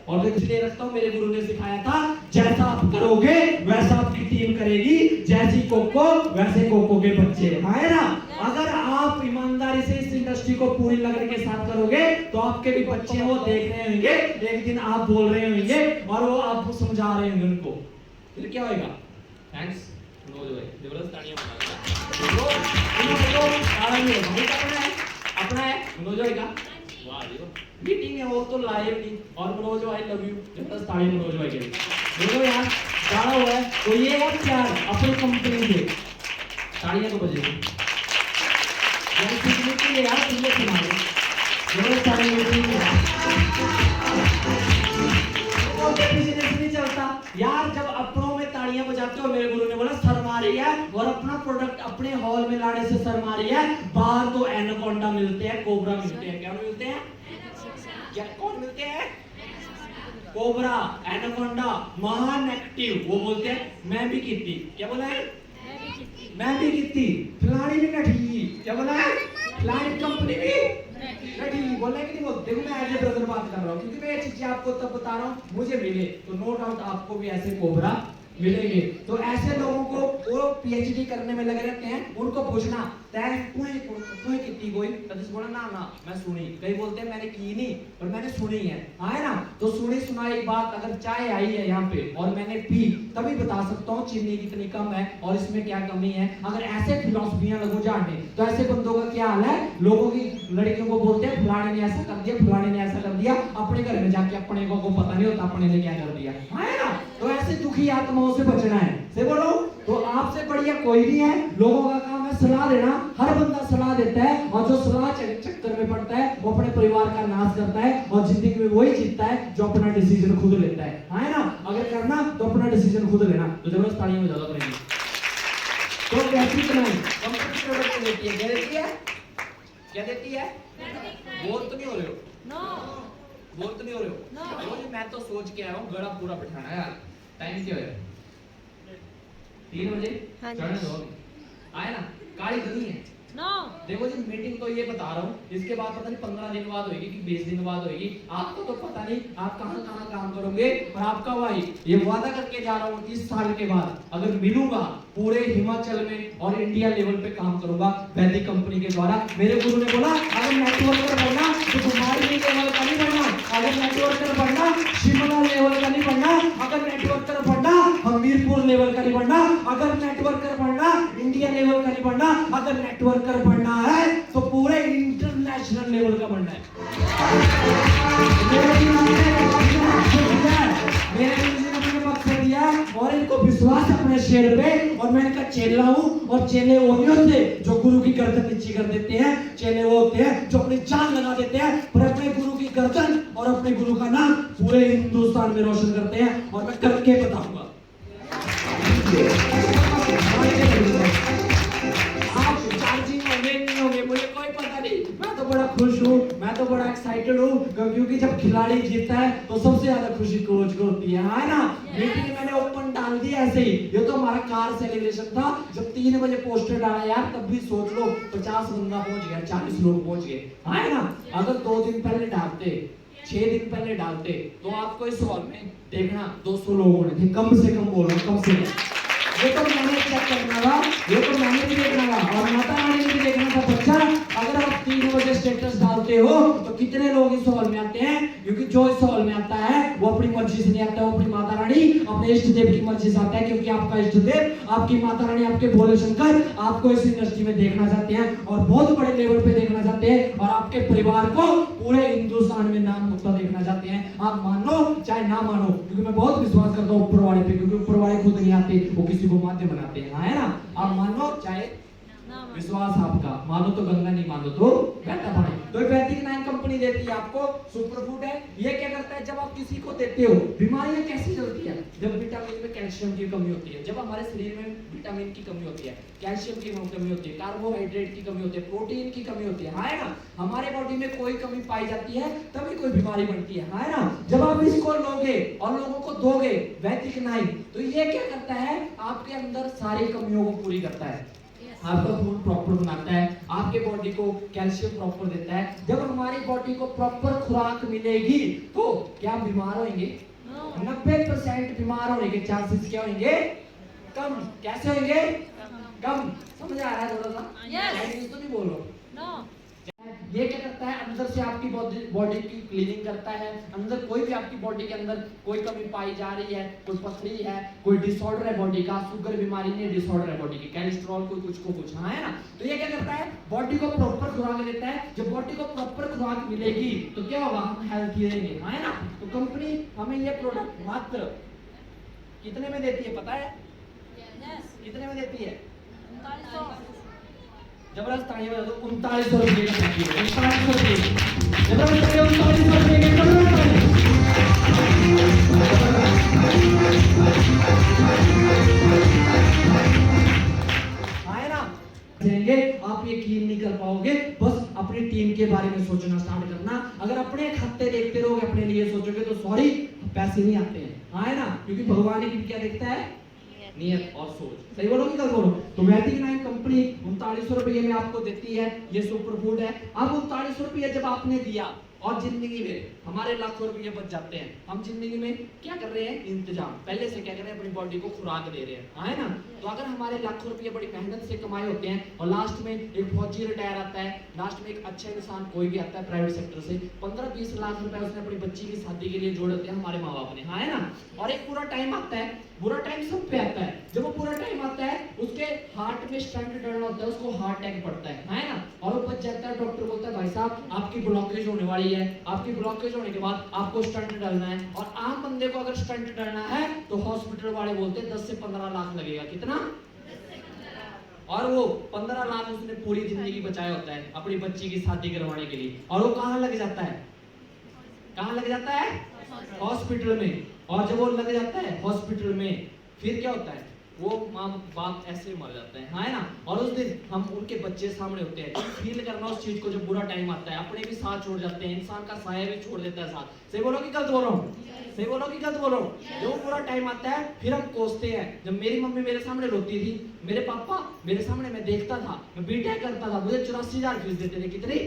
और मैं इसलिए रखता हूं, मेरे गुरु ने सिखाया था, जैसा आप करोगे वैसा आपकी टीम करेगी, जैसी कोको वैसे कोको के बच्चे, है ना? अगर आप ईमानदारी से इस इंडस्ट्री को पूरी लगन के साथ करोगे तो आपके भी बच्चे वो देख रहे होंगे, एक दिन आप बोल रहे होंगे और वो आपको समझा रहे होंगे उनको, फिर क्या होगा? थैंक्स मनोज भाई, जबरदस्त तालियां अपना है मनोज भाई का वाह जी वाह, मीटिंग है वो तो लाइव नहीं, और मनोज भाई लव यू, जबरदस्त ताली मनोज भाई के लिए। देखो यार गाना हुआ है तो ये है प्यार अपनी कंपनी से, तालियां तो बजेगी यार, सीखने के लिए यार, तुमने सुना दो जबरदस्त ताली मीटिंग बिजनेस नहीं चलता यार, जब अपनों में तालियां बजाते हो। मेरे गुरु ने बोला शर्मा रही है, और अपना प्रोडक्ट अपने हॉल में लाने से शर्मा रही है, बाहर तो एनाकोंडा मिलते हैं, कोबरा मिलते हैं। क्या मिलते हैं? क्या कौन मिलते हैं? कोबरा, एनाकोंडा, महान एक्टिव, वो बोलते हैं मैं भी की थी। क्या बोला है? मैं भी की थी, फलानी भी नठी। क्या बोला है? फलानी कंपनी भी नठी। बोला है कि नहीं बोलते? देखो मैं एज ए ब्रदर बात कर रहा हूँ, क्योंकि मैं ये चीजें आपको तब बता रहा हूँ, मुझे मिले तो नो डाउट आपको भी ऐसे कोबरा मिलेंगे। तो ऐसे लोगों को वो पीएचडी करने में लगे रहते हैं, उनको पूछना तुम्हें कितनी कोई तदिस बोला ना ना मैं सुनी, कई बोलते हैं मैंने की नहीं पर मैंने सुनी है ना? तो सुनी सुनाई बात, अगर चाय आई है यहाँ पे और मैंने पी, तभी बता सकता हूँ चीनी कितनी कम है और इसमें क्या कमी है। अगर ऐसे फिलॉसफियां लगो जानने तो ऐसे बंदों का क्या हाल है, लोगों की लड़कियों को बोलते हैं फलाने ने ऐसा कर दिया, फलाने ने ऐसा कर दिया, अपने घर में जाके अपने को पता नहीं होता अपने ने क्या कर दिया, है ना? तो ऐसे दुखी आत्माओं से बचना है, से बोलो। तो आपसे बढ़िया कोई नहीं है, लोगों का काम है सलाह देना, हर बंदा सलाह देता है, और जो सलाह चक्कर में पड़ता है वो अपने परिवार का नाश करता है, और जिंदगी में वही जीतता है जो अपना डिसीजन खुद लेता है ना? अगर करना तो अपना डिसीजन खुद लेना। तो जबरदस्त तालियां में ज्यादा करेंगे। तो कैसी बनाई कंपनी प्रोडक्ट देती है, क्या देती है? क्या देती है? बोल तो नहीं हो रहे हो? बोल तो नहीं हो रहे हो? देखो जी मैं तो सोच के आया हूँ गड़ा पूरा बिठाना है यार। टाइम क्या है? 3 बजे चढ़ने दो, आए ना? काली गनी है। देखो जी मीटिंग तो ये बता रहा हूँ, इसके बाद पता नहीं 15 दिन बाद होगी कि 20 दिन बाद होगी, आपको तो पता नहीं आप कहाँ काम करोगे। और आपका भाई ये वादा करके जा रहा हूँ 30 साल के बाद अगर मिलूंगा पूरे हिमाचल में और इंडिया लेवल पे काम करूंगा वैदिक कंपनी के द्वारा। मेरे गुरु ने बोला अगर नेटवर्कर बनना तो तुम्हारी लेवल का नहीं बनना, अगर नेटवर्कर बनना शिमला लेवल का नहीं बनना, अगर नेटवर्कर बनना हमीरपुर लेवल का नहीं बनना, अगर नेटवर्कर बनना इंडिया लेवल का नहीं बनना, अगर नेटवर्कर बनना है तो पूरे इंटरनेशनल लेवल का बनना है। और इनको विश्वास अपने शेर पे, और मैं इनका चेला हूँ, और चेले वो नहीं होते जो गुरु की गर्दन नीची कर देते हैं, चेले वो होते हैं जो अपनी जान लगा देते हैं पर अपने गुरु की गर्दन और अपने गुरु का नाम पूरे हिंदुस्तान में रोशन करते हैं। और मैं करके बताऊंगा। आप चार्जिंग होंगे नहीं होंगे मुझे कोई पता नहीं, मैं तो बड़ा खुश हूँ, मैं तो तो बड़ा एक्साइटेड हूँ क्योंकि जब खिलाड़ी जीतता है तो सबसे ज्यादा खुशी कोच को होती है ना। मीटिंग में मैंने ओपन डाल दिया ऐसे ही, ये तो हमारा कार सेलिब्रेशन था। जब 3 बजे पोस्टर डाला यार, तब भी सोच लो 50 बंदा पहुंच गया, 40 लोग पहुंच गए, है ना। अगर 2 दिन पहले डालते, 6 दिन पहले डालते, तो आपको इस हॉल में देखना 200 लोग होने थे, कम से कम बोल रहा हूँ, कम से कम। ये तो मैंने चेक करना था, ये तो मैंने भी देखना था, और माता रानी ने भी देखना था। बच्चा, अगर आप 3 बजे स्टेटस डालते हो तो कितने लोग इस हॉल में आते हैं? क्योंकि जो इस हॉल में आता है वो अपनी मर्जी से नहीं आता, वो अपनी माता रानी, अपने इष्ट देव की मर्जी से आता है। क्योंकि आपका इष्ट देव, आपकी माता रानी, आपके भोले शंकर आपको इस इंडस्ट्री में देखना चाहते हैं, और बहुत बड़े लेवल पे देखना चाहते हैं, और आपके परिवार को पूरे हिंदुस्तान में नाम होता देखना चाहते हैं। आप मानो चाहे ना मानो, क्योंकि मैं बहुत विश्वास करता हूँ ऊपर वाले पे, क्योंकि ऊपर वाले खुद नहीं आते, वो किसी को माध्यम बनाते हैं, है ना। आप मानो चाहे विश्वास आपका, मानो तो गंगा, नहीं मानो तो घाटा पानी। तो वैदिक 9 कंपनी देती है आपको सुपर फूड है। ये क्या करता है, जब आप किसी को देते हो, बीमारियां कैसी चलती है? जब विटामिन में कैल्शियम की कमी होती है, जब हमारे शरीर में विटामिन की कमी होती है, कैल्शियम की कमी होती है, कार्बोहाइड्रेट की कमी होती है, प्रोटीन की कमी होती है ना। हमारे बॉडी में कोई कमी पाई जाती है तभी कोई बीमारी बनती है ना। जब आप इसको लोगे और लोगों को दोगे वैदिक 9, तो ये क्या करता है, आपके अंदर सारी कमियों को पूरी करता है, आपका खून प्रॉपर बनाता है, आपके बॉडी को कैल्शियम प्रॉपर देता है। जब हमारी बॉडी को प्रॉपर खुराक मिलेगी तो क्या बीमार होंगे? 90% बीमार होने के चांसेस क्या होंगे? कम। कैसे होंगे? कम। समझ आ रहा है थोड़ा सा? yes. तो नहीं बोलो no. ये क्या करता है, अंदर से आपकी बॉडी की क्लीनिंग करता है। अंदर कोई भी आपकी बॉडी के अंदर कोई कमी पाई जा रही है, कोई पथरी है, कोई डिसऑर्डर है बॉडी का, शुगर बीमारी नहीं, डिसऑर्डर है बॉडी की, कोलेस्ट्रॉल कोई कुछ को कुछ, है ना। तो ये क्या करता है, बॉडी को प्रॉपर खुराक देता है। जब बॉडी को प्रॉपर खुराक मिलेगी तो क्या होगा, हम हेल्थी रहेंगे, है ना। तो कंपनी हमें ये प्रोडक्ट मात्र कितने में देती है पता है? कितने में देती है? जबरदस्त तालियां बजा दो। 3900 रुपए का पैकेज, 3900 रुपए, जबरदस्त तालियां, 3900 रुपए के आए ना। देंगे आप यकीन नहीं कर पाओगे। बस अपनी टीम के बारे में सोचना स्टार्ट करना। अगर अपने खाते देखते रहोगे, अपने लिए सोचोगे, तो सॉरी पैसे नहीं आते हैं, आए ना। क्योंकि भगवान की क्या देखता है, नियत और सोच। सही बोलो कि गलत बोलो? तो वैदिक 9 कंपनी 3900 रुपये में आपको देती है, ये सुपर फूड है। अब 3900 रुपये जब आपने दिया, और जिंदगी में हमारे लाखों रुपये बच जाते हैं, हम जिंदगी में क्या कर रहे हैं, इंतजाम पहले से क्या कर रहे हैं, अपनी बॉडी को खुराक दे रहे हैं, है ना। तो अगर हमारे लाखों रुपये बड़ी मेहनत से कमाए होते हैं, और लास्ट में एक फौजी रिटायर आता है, लास्ट में एक अच्छा इंसान कोई भी आता है प्राइवेट सेक्टर से, 15-20 लाख रुपए उसने अपनी बच्ची की शादी के लिए जोड़ देते हैं हमारे माँ बाप ने, है ना। और एक पूरा टाइम आता है, बुरा टाइम सब पे आता है। जब वो पूरा टाइम आता है, उसके हार्ट में स्टंट डालना होता है, उसको हार्ट अटैक पड़ता है ना। और वो बच जाता है, डॉक्टर बोलता है भाई साहब आपकी ब्लॉकेज होने वाली है, आपकी ब्लॉकेज होने के बाद आपको स्टंट डालना है। और आम बंदे को अगर स्टंट डालना है तो हॉस्पिटल वाले बोलते हैं 10 से 15 लाख लगेगा। कितना? और वो 15 लाख उसने पूरी जिंदगी बचाया होता है अपनी बच्ची की शादी करवाने के लिए। और वो कहाँ लग जाता है, कहाँ लग जाता है? हॉस्पिटल में। और जब वो लग जाता है हॉस्पिटल में, फिर क्या होता है, वो माँ बाप ऐसे मर जाते हैं, है ना। और उस दिन हम उनके बच्चे सामने होते हैं, फील करना उस चीज को। जब बुरा टाइम आता है, अपने भी साथ छोड़ जाते हैं, इंसान का साया भी छोड़ देता है साथ। सही बोलो कि गलत बोल रहा हूँ? सही बोलो कि गलत बोल रहा हूँ? जब बुरा टाइम आता है, फिर हम कोसते हैं। जब मेरी मम्मी मेरे सामने रोती थी, मेरे पापा मेरे सामने, मैं देखता था, मैं बीटेक करता था, मुझे 84,000 फीस देते थे। कितनी?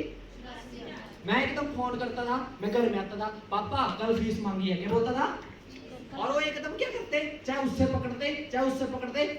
मैं एकदम फोन करता था, मैं घर में आता था, पापा कल फीस मांगी है, क्या बोलता था। और वो एकदम क्या करते, चाहे उससे पकड़ते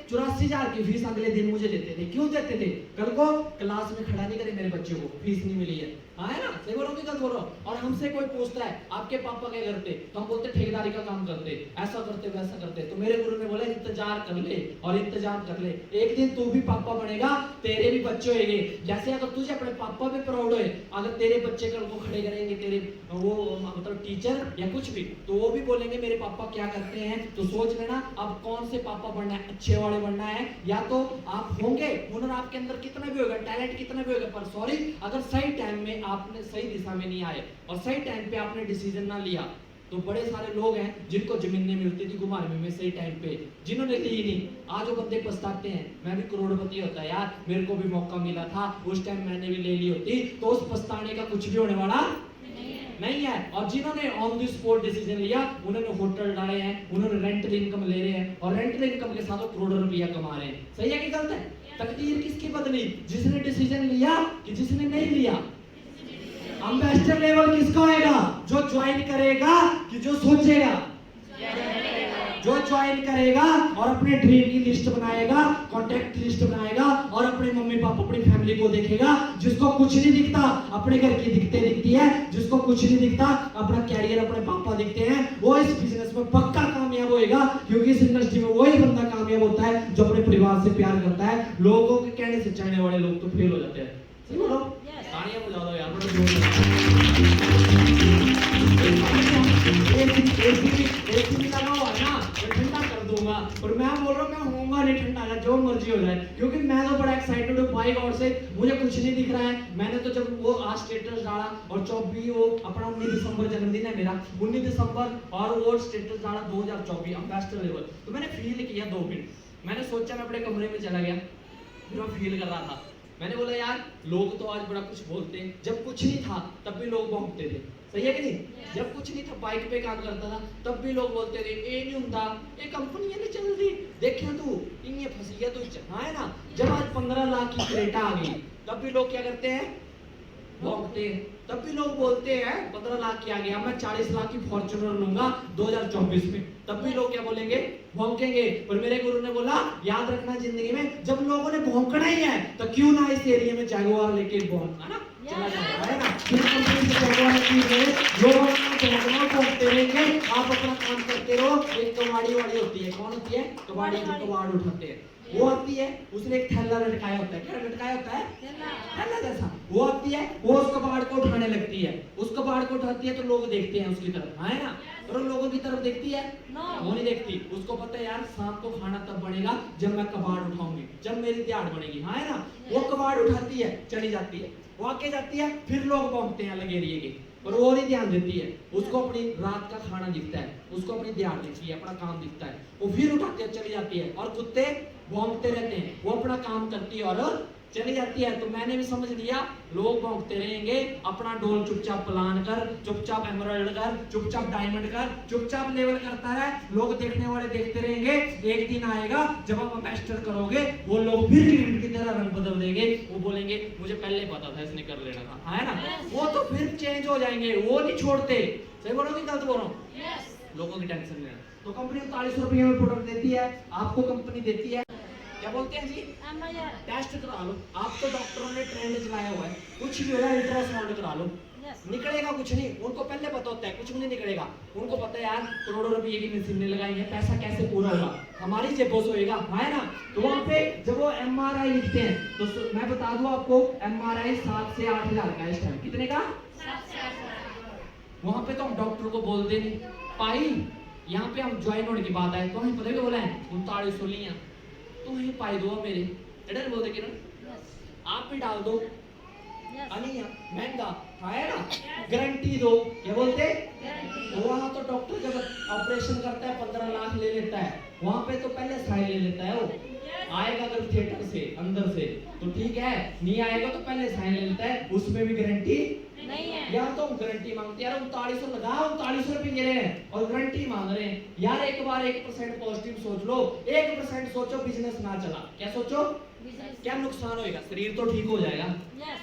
84,000 की फीस अगले दिन मुझे देते थे। क्यों देते थे? कल को क्लास में खड़ा नहीं करे मेरे बच्चे को, फीस नहीं मिली है, है ना। सही बोलो कि गलत बोलो? और हमसे कोई पूछता है आपके पापा क्या करते, तो हम बोलते ठेकेदारी का काम करते, ऐसा करते वैसा करते। तो मेरे गुरु ने बोला इंतजार कर ले और इंतजाम कर ले, एक दिन तू भी पापा बनेगा, तेरे भी बच्चे होंगे। जैसे अगर तुझे अपने पापा पे प्राउड है, अगर तेरे बच्चे कल को खड़े करेंगे, तेरे वो मतलब टीचर या कुछ भी, तो वो भी बोलेंगे मेरे पापा क्या करते हैं। तो सोच लेना अब कौन से पापा बनना है, अच्छे वाले बनना है, या तो आप होंगे, हुनर आपके अंदर कितना भी होगा, टैलेंट कितना भी होगा, पर सॉरी अगर सही टाइम में आपने सही दिशा में नहीं आए और सही टाइम पे आपने डिसीजन ना लिया, तो बड़े सारे लोग हैं जिनको जमीन नहीं मिलती थी घुमाने में सही टाइम पे, जिन्होंने ली नहीं। आज वो बंदे पछताते हैं, मैं भी करोड़पति होता यार, मेरे को भी मौका मिला था, उस टाइम मैंने भी ले ली होती। तो उस पछताने का कुछ भी होने वाला नहीं है। और जिन्होंने ऑन द स्पॉट डिसीजन लिया, उन्होंने होटल डाले हैं, उन्होंने रेंटल इनकम ले रहे हैं, और रेंटल इनकम के साथ वो करोड़ों रुपया कमा रहे हैं। सही है कि गलत है? तकदीर किसकी बदली? जिसने डिसीजन लिया कि जिसने नहीं लिया? एम्बेसडर लेवल किसका होएगा? जो ज्वाइन करेगा कि जो सोचेगा? जो ज्वाइन करेगा और अपने ड्रीम की लिस्ट बनाएगा, कॉन्टैक्ट लिस्ट बनाएगा, और अपने मम्मी पापा, अपनी फैमिली को देखेगा। जिसको कुछ नहीं दिखता, अपने घर की दिखती है। जिसको कुछ नहीं दिखता, अपना कैरियर, अपने पापा दिखते हैं, वो इस बिजनेस में पक्का कामयाब होएगा। क्योंकि इस इंडस्ट्री में वही बंदा कामयाब होता है जो अपने परिवार से प्यार करता है। लोगों के कहने से चलने वाले लोग तो फेल हो जाते हैं। सही बोलो? तालियां बजा दो यार, बड़ा जोर एसी भी लगा हुआ है ना, मैं ठंडा कर दूंगा। और मैं बोल रहा हूँ मैं होऊंगा नहीं ठंडा, जो मर्जी हो जाए, क्योंकि मैं तो बड़ा एक्साइटेड हूँ बाई गॉड से। मुझे कुछ नहीं दिख रहा है। मैंने तो जब वो आज स्टेटस डाला, और 24 वो अपना 19 दिसंबर जन्मदिन है मेरा, 19 दिसंबर, और वो स्टेटस डाला 2024 एम्बेसडर लेवल, तो मैंने फील किया 2 मिनट। मैंने सोचा, मैं अपने कमरे में चला गया, फिर मैं फील कर रहा था। मैंने बोला यार लोग तो आज बड़ा कुछ बोलते हैं, जब कुछ नहीं था तब भी लोग भौंकते थे। सही है कि नहीं? जब कुछ नहीं था, बाइक पे काम करता था, तब भी लोग बोलते थे ए नहीं हुंदा, ए कंपनी नहीं चल रही, देखिए तू इन्हें फंसी है, तू हाँ है ना। जब आज 15 लाख की क्रेटा आ गई, तब भी लोग क्या करते हैं? भौंकते हैं। तब भी लोग बोलते हैं 15 लाख की आ गया, मैं 40 लाख की फॉर्च्यूनर लूंगा 2024 में, तब भी लोग क्या बोलेंगे? भौंकेंगे। और मेरे गुरु ने बोला याद रखना, जिंदगी में जब लोगों ने भौंकना ही है तो क्यों ना इस एरिया में जैगुआर लेके भौंकना ना चला जाता है ना। फिर कंपनी से जैगुआर की है, लोगों को भौंकते रहेंगे, आप अपना काम करते रहो। एक कबाड़ी वाड़ी होती है, कौन होती है? कबाड़ी, कबाड़ उठाते हैं, वो आती है, उसने एक थैला लटकाया होता है। क्या लटकाया होता है? थैला जैसा। वो आती है, वो उस कबाड़ को उठाने लगती है, उस कबाड़ को उठाती है तो लोग देखते हैं उसकी तरफ, है ना। और लोगों की तरफ देखती है? वो नहीं देखती। उसको पता है यार शाम को खाना तब बनेगा जब मैं कबाड़ उठाऊंगी, जब मेरी दिहाड़ बनेगी, है ना। वो कबाड़ उठाती है, चली जाती है, वो आके जाती है, फिर लोग भौंकते हैं अलग एरिया के, पर वो नहीं ध्यान देती है। उसको अपनी रात का खाना दिखता है, उसको अपनी दिहाड़ दिखती है, अपना काम दिखता है, वो फिर उठाते है, चली जाती है। और कुत्ते भौंकते रहते हैं, वो अपना काम करती है और चली जाती है। तो मैंने भी समझ लिया लोग भौंकते रहेंगे, अपना डोल चुपचाप प्लान कर, चुपचाप एमराल्ड कर, चुपचाप डायमंड कर, चुपचाप लेवल करता है। लोग देखने वाले देखते रहेंगे। एक दिन आएगा जब आप एम्बेसडर करोगे, वो लोग फिर क्रिकेट की तरह रंग बदल देंगे। वो बोलेंगे मुझे पहले पता था इसने कर लेना था, है ना। वो तो फिर चेंज हो जाएंगे, वो नहीं छोड़ते। सही बोलो कि गलत बोलो? लोगों की टेंशन लेना। तो कंपनी 40 रुपये में प्रोडक्ट देती है, आपको कंपनी देती है, क्या बोलते हैं जी? टेस्ट करा लो। आप तो डॉक्टरों ने ट्रेंड चलाया हुआ है, कुछ भी हो जाए अल्ट्रासाउंड करा लो, निकलेगा कुछ नहीं। उनको पहले पता होता है कुछ भी नहीं निकलेगा। उनको पता है यार करोड़ों रुपए की मशीनें लगाई हैं, पैसा कैसे पूरा होगा, हमारी जेबों से होएगा, है ना। तो वहाँ पे जब वो एमआरआई लिखते हैं, तो मैं बता दूं आपको, एमआरआई 7 से 8 हजार का इस टाइम। कितने का? 7 से 8 हजार। वहाँ पे तो हम डॉक्टर को बोल देंगे पाई, यहाँ पे हम ज्वाइन होने की बात है तो हमें पता क्या बोला है? 39 लिया तो ही पाई दो मेरे एडर बोलते कि ना आप भी डाल दो, अनिया महंगा है ना, गारंटी दो। क्या बोलते? वहाँ तो डॉक्टर जब ऑपरेशन करता है 15 लाख ले लेता है, वहाँ पे तो पहले साइन ले लेता है। वो आएगा अगर थिएटर से अंदर से तो ठीक है, नहीं आएगा तो पहले साइन ले लेता है, उसमें भी गारंटी नहीं है। यार तो हम गारंटी मांगते हैं यार, 39 लगा 39 रुपए गिरे हैं और गारंटी मांग रहे हैं यार। एक बार 1% पॉजिटिव सोच लो, 1% सोचो बिजनेस ना चला, क्या सोचो? क्या नुकसान होएगा? शरीर तो ठीक हो जाएगा,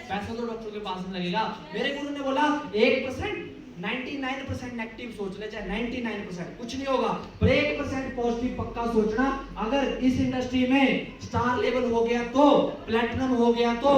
पैसा तो डॉक्टर के पास में लगेगा। मेरे गुरु ने बोला 1% 99% नेगेटिव सोच ले, चाहे 99% कुछ नहीं होगा, पर 1% पॉजिटिव पक्का सोचना। अगर इस इंडस्ट्री में स्टार लेवल हो गया तो, प्लैटिनम हो गया तो,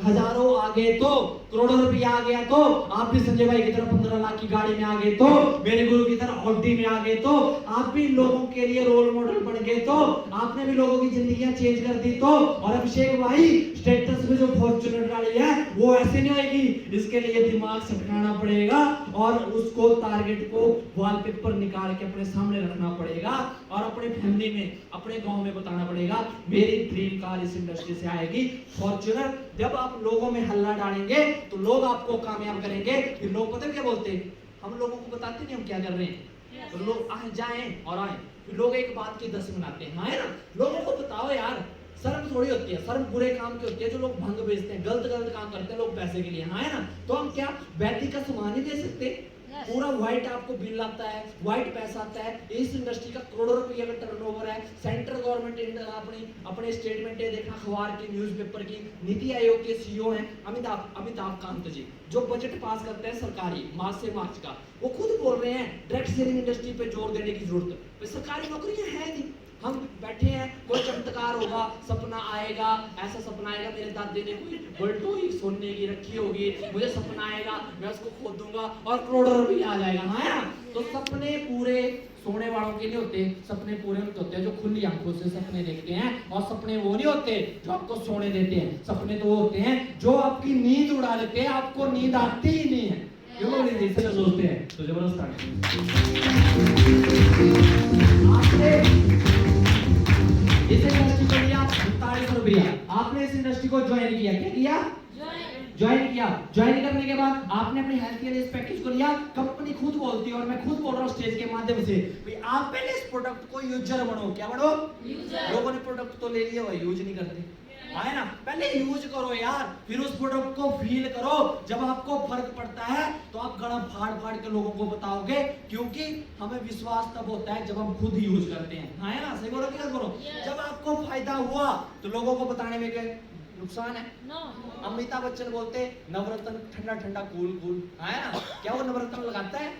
हजारों आ गए तो, करोड़ों रुपया आ गया तो, आप भी संजय भाई की तरह 15 लाख की गाड़ी में आ गए तो, मेरे गुरु की तरह ऑडी में आ गए तो, आप भी लोगों के लिए रोल मॉडल बन गए तो, आपने भी लोगों की जिंदगियां चेंज कर दी तो। और अभिषेक भाई स्टेटस में जो फॉर्च्यूनर गाड़ी है वो ऐसे नहीं आएगी, इसके लिए दिमाग सटकाना पड़ेगा और उसको टारगेट को वॉलपेपर निकाल के अपने सामने रखना पड़ेगा और अपने फैमिली में, अपने गांव में बताना पड़ेगा मेरी ड्रीम कार इस इंडस्ट्री से आएगी फॉर्च्यूनर। जब आप लोगों में हल्ला डालेंगे तो लोग आपको कामयाब करेंगे। फिर लोग पता है क्या बोलते हैं? हम लोगों को बताते नहीं हम क्या कर रहे हैं, तो लोग आए जाएं और आए, फिर लोग एक बात की 10 बनाते हैं, है ना। लोगों को बताओ यार शर्म थोड़ी होती है, शर्म बुरे काम की होती है, जो लोग भंग बेचते हैं, गलत गलत काम करते हैं लोग पैसे के लिए, हाँ है ना। तो हम क्या बैटरी का सामान ही दे सकते? पूरा व्हाइट आपको बिल आता है, व्हाइट पैसा आता है। इस इंडस्ट्री का करोड़ों रुपए का टर्नओवर है। सेंट्रल गवर्नमेंट अपने स्टेटमेंट देखना, अखबार की, न्यूज़पेपर की, नीति आयोग के सीईओ हैं अमिताभ कांत जी, जो बजट पास करते हैं सरकारी मार्च से मार्च का, वो खुद बोल रहे हैं डायरेक्ट सेलिंग इंडस्ट्री पे जोर देने की जरूरत है। सरकारी नौकरियां है नहीं, हम बैठे हैं, कोई चमत्कार होगा, सपना आएगा, ऐसा सपना आएगा, मेरे दादी ने कोई बल्टोई सोने की रखी होगी, मुझे सपना आएगा, मैं उसको खोदूंगा और करोड़ों रुपए आ जाएगा, हाँ ना। तो सपने पूरे सोने वालों के नहीं होते, सपने पूरे उनके होते हैं जो खुली आंखों से सपने देखते हैं। और सपने वो नहीं होते जो आपको सोने देते हैं, सपने तो वो होते हैं जो आपकी नींद उड़ा देते हैं, आपको नींद आती ही नहीं है, क्यों लोग इसे सोचते हैं। तो जबरदस्त इस इंडस्ट्री को लिया 45 रुपया, आपने इस इंडस्ट्री को ज्वाइन किया, क्या किया? ज्वाइन किया। ज्वाइन करने के बाद आपने अपने हेल्थ के लिए इस पैकेज को लिया। कंपनी खुद बोलती है और मैं खुद बोल रहा हूँ स्टेज के माध्यम से, भाई आप पहले इस प्रोडक्ट को यूजर बनो। क्या बनो? यूजर। लोगों ने प्रोडक्ट तो ले लिया, वो यूज नहीं करते, है ना। पहले यूज करो यार, फिर उस प्रोडक्ट को फील करो। जब आपको फर्क पड़ता है तो आप गला फाड़ फाड़ के लोगों को बताओगे, क्योंकि हमें विश्वास तब होता है जब हम खुद यूज करते हैं, है ना। सही बोलो, क्या बोलो? जब आपको फायदा हुआ तो लोगों को बताने में क्या नुकसान है? अमिताभ बच्चन बोलते नवरत्न ठंडा ठंडा कूल कूल, है ना। क्या वो नवरत्न लगाता है?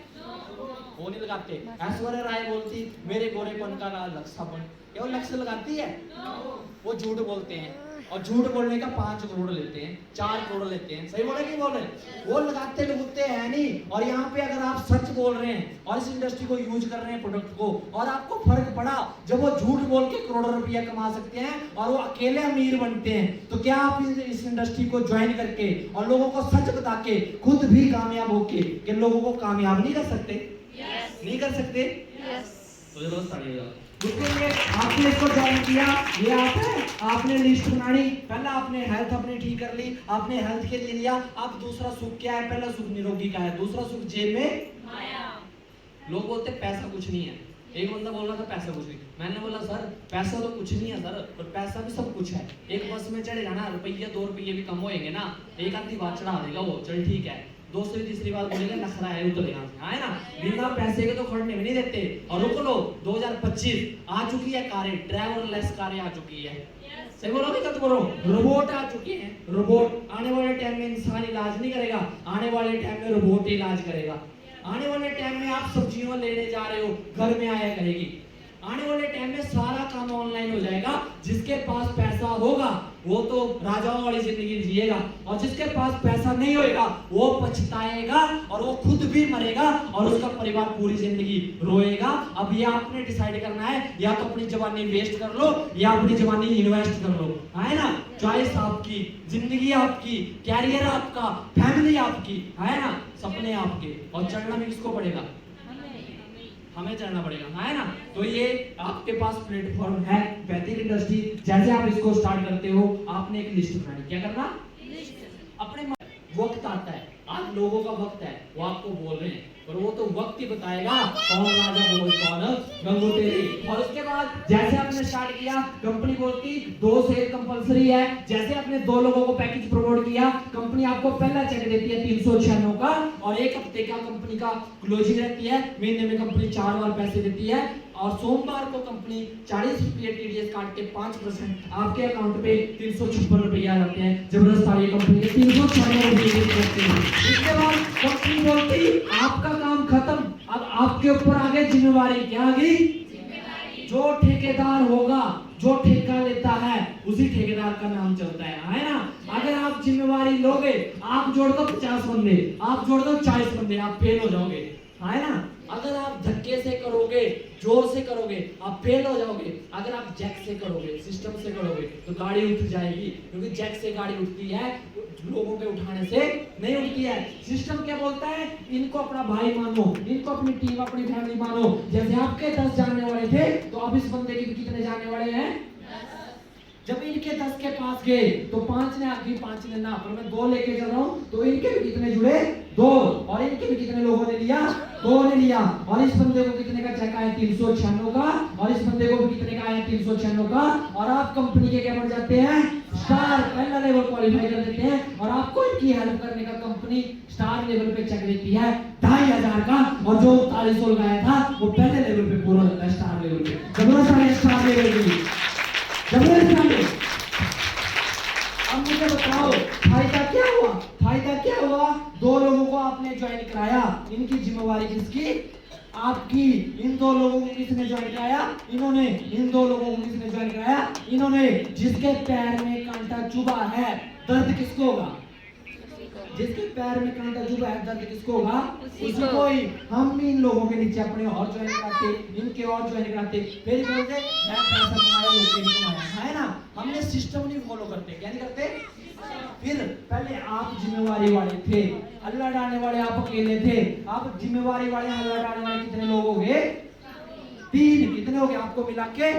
वो नहीं लगाते। ऐश्वर्या राय बोलती मेरे गोरेपन का लक्ष्यपन, क्या वो लक्ष्य लगाती है? वो झूठ बोलते हैं, और झूठ बोलने का 5 करोड़ लेते हैं, 4 करोड़ लेते हैं। सही बोले कि बोल रहे हैं? वो लगाते लगते हैं नहीं। और यहाँ पे अगर आप सच बोल रहे हैं और इस इंडस्ट्री को यूज कर रहे हैं प्रोडक्ट को, और आपको फर्क पड़ा, जब वो झूठ बोल के करोड़ों रुपया कमा सकते हैं और वो अकेले अमीर बनते हैं, तो क्या आप इस इंडस्ट्री को ज्वाइन करके और लोगों को सच बता के खुद भी कामयाब होके कि लोगों को कामयाब नहीं कर सकते? नहीं कर सकते? तो जरूर ताली बजाओ। उसके लिए आपने इसको ज्वाइन किया, ये आप है, आपने लिस्ट बनानी, पहला आपने हेल्थ अपनी ठीक कर ली, आपने हेल्थ के लिए लिया। अब दूसरा सुख क्या है? पहला सुख निरोगी का है, दूसरा सुख जेब में माया। लोग बोलते पैसा कुछ नहीं है। एक बंदा बोल रहा था पैसा कुछ नहीं, मैंने बोला सर पैसा तो कुछ नहीं है सर, पर पैसा भी सब कुछ है। एक बस में चढ़ेगा ना, रुपये 2 रुपये भी कम होएंगे ना, एक आधी बात चढ़ा देगा वो, चल ठीक है, दूसरी तीसरी बात बोलेगा नखरा है, उतरेगा, है ना। बिना पैसे के तो खड़ने में नहीं देते। और रुक लो, 2025 आ चुकी है कारें, ड्राइवरलेस कारें आ चुकी है। सही बोलो कि गलत बोलो? रोबोट आ चुके हैं, रोबोट। आने वाले टाइम में इंसान इलाज नहीं करेगा, आने वाले टाइम में रोबोट इलाज करेगा। आने वाले टाइम में आप सब्जियां लेने जा रहे हो, घर में आया करेगी। आने वाले टाइम में सारा काम ऑनलाइन हो जाएगा। जिसके पास पैसा होगा वो तो राजाओं वाली जिंदगी जिएगा, और जिसके पास पैसा नहीं होगा वो पछताएगा, और वो खुद भी मरेगा, और उसका परिवार पूरी जिंदगी रोएगा। अब ये आपने डिसाइड करना है, या तो अपनी जवानी वेस्ट कर लो या अपनी जवानी इन्वेस्ट कर लो, है ना। चॉइस आपकी, जिंदगी आपकी, कैरियर आपका, फैमिली आपकी, है ना, सपने आपके। और चढ़ना भी किसको पड़ेगा? हमें चढ़ना पड़ेगा, है ना। तो ये आपके पास प्लेटफॉर्म है वैदिक इंडस्ट्री। जैसे आप इसको स्टार्ट करते हो, आपने एक लिस्ट बनानी। क्या करना? लिस्ट। अपने वक्त आता है, आज लोगों का वक्त है, वो आपको बोल रहे हैं, और वो तो वक्त ही बताएगा कौन राजा बोल कौन गंगू तेरी। और उसके बाद जैसे आपने स्टार्ट किया, कंपनी बोलती 2 सेल कंपलसरी है। जैसे आपने 2 लोगों को पैकेज प्रोवाइड किया, कंपनी आपको पहला चेक देती है 396 का, और 1 हफ्ते का कंपनी का क्लोजिंग रहती है। महीने में कंपनी 4 बार पैसे देती है, और सोमवार को कंपनी 40 रुपये टीडीएस काट के 5% आपके अकाउंट पे 356 रुपये आ जाते हैं। जबरदस्त सारी कंपनी के 396 रुपये करते हैं। इसके बाद कंपनी बोलती आपका काम खत्म, अब आपके ऊपर आगे जिम्मेवारी। क्या आ गई? जो ठेकेदार होगा, जो ठेका लेता है, उसी ठेकेदार का नाम चलता है ना। अगर आप जिम्मेवारी लोगे, आप जोड़ दो 50 बंदे, आप जोड़ दो 40 बंदे, आप फेल हो जाओगे, है ना। अगर आप धक्के से करोगे, जोर से करोगे, आप फेल हो जाओगे। अगर आप जैक से करोगे, सिस्टम से करोगे, तो गाड़ी उठ जाएगी, क्योंकि जैक से गाड़ी उठती है, लोगों के उठाने से नहीं उठती है। सिस्टम क्या बोलता है? इनको अपना भाई मानो, इनको अपनी टीम, अपनी फैमिली मानो। जैसे आपके 10 जानने वाले थे, तो अब इस बंदे के कितने जानने वाले हैं? जब इनके 10 के पास गए तो 5 ने आगे, 5 ने ना, पर मैं 2 लेके चल रहा हूँ, तो इनके भी कितने जुड़े? 2। और इनके भी कितने लोगों ने लिया? 2 ने लिया। और इस बंदे को कितने का चेक आया? 396 का। और इस बंदे को भी कितने का आया? 396 का। और आप कंपनी के क्या बन जाते हैं? स्टार, पहला लेवल क्वालिफाई कर देते हैं। और आपको इनकी हेल्प करने का कंपनी स्टार लेवल पे चेक देती है 2500 का। और जो 4300 लगाया था वो पहले लेवल पे पूरा होता है स्टार लेवल पे। जबरदस्त है स्टार लेवल की, जबरदस्त है। अब मुझे बताओ फायदा क्या हुआ? फायदा क्या हुआ? 2 लोगों को आपने ज्वाइन कराया, इनकी जिम्मेवारी किसकी? आपकी। इन 2 लोगों को किसने ज्वाइन कराया? इन्होंने। इन 2 लोगों को किसने ज्वाइन कराया? इन्होंने। जिसके पैर में कांटा चुभा है, दर्द किसको होगा? जिसके पैर में कांटा चुभा है, दर्द किसको होगा? उसी को ही। हम इन लोगों के नीचे अपने और ज्वाइन कराते, इनके और ज्वाइन कराते, फिर बोलते मैं पैसा कमाया, लोग नहीं कमाया, है ना? हमने सिस्टम नहीं फॉलो करते। क्या नहीं करते? फिर पहले आप जिम्मेवारी वाले थे, हल्ला डालने वाले आप अकेले थे। आप जिम्मेवारी वाले, हल्ला डालने वाले कितने लोग हो गए? 3। कितने हो गए आपको मिला के?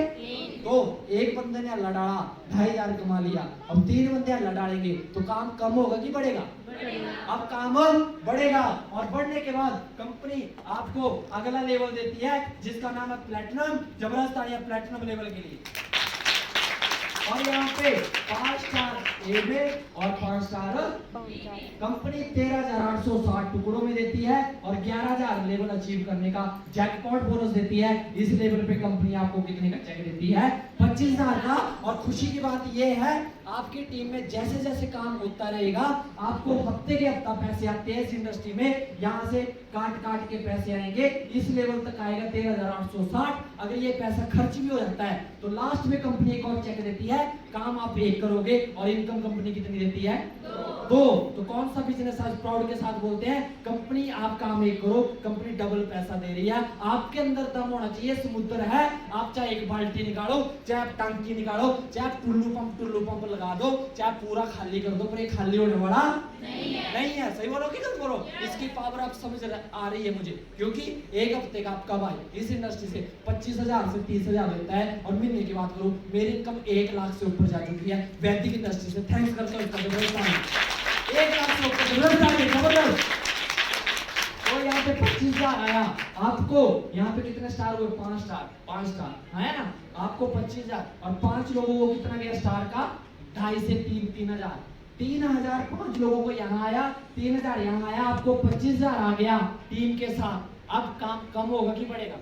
तो एक बंदे ने हल्ला डाला, 2500 कमा लिया। अब 3 बंदे हल्ला डालेंगे तो काम कम होगा कि बढ़ेगा? अब काम बढ़ेगा। और बढ़ने के बाद कंपनी आपको अगला लेवल देती है जिसका नाम है प्लैटिनम। जबरदस्त है प्लैटिनम लेवल के लिए। और यहाँ पे 5 स्टार ए में और 5 स्टार कंपनी 13,860 टुकड़ों में देती है। और 11,000 लेवल अचीव करने का जैकपॉट बोनस देती है। इस लेवल पे कंपनी आपको कितने का चेक देती है? 25,000 का। और खुशी की बात यह है आपकी टीम में जैसे जैसे काम होता रहेगा आपको हफ्ते के हफ्ता पैसे आते हैं इस इंडस्ट्री में। यहाँ से काट काट के पैसे आएंगे। इस लेवल तक आएगा 13,860। अगर ये पैसा खर्च भी हो जाता है तो लास्ट में कंपनी एक और चेक देती है। काम आप 1 करोगे और इनकम कंपनी कितनी देती है? 2। तो कौन सा बिजनेस आज प्राउड के साथ बोलते हैं कंपनी आप काम 1 करो, कंपनी डबल पैसा दे रही है। आपके अंदर दम होना चाहिए, समुद्र है। आप चाहे 1 बाल्टी निकालो, चाहे आप टंकी निकालो, चाहे आप टुल्लू पंप लगा दो, चाहे पूरा खाली कर दो, पर ये खाली होने वाला नहीं है। सही बोलो कि गलत बोलो? इसकी पावर आप समझ आ रही है मुझे, क्योंकि 1 हफ्ते का आपका भाई इस इंडस्ट्री से 25,000 से 30,000 लेता है। और महीने की बात करूं मेरी इनकम 1 लाख से ऊपर जा चुकी है वैदिक इंडस्ट्री से। थैंक्स करता हूं इसका जबरदस्त। 1 लाख से ऊपर जबरदस्त। और यहाँ पे 25,000 आया आपको। यहाँ पे कितने स्टार हुए? 5 स्टार। 5 स्टार है ना? आपको 25,000 और 5 लोगों को कितना गया स्टार का? 2.5 से 3,000। 3,000 5 लोगों को यहाँ आया, 3,000 यहाँ आया, आपको 25,000 आ गया टीम के साथ। अब काम कम होगा कि बढ़ेगा?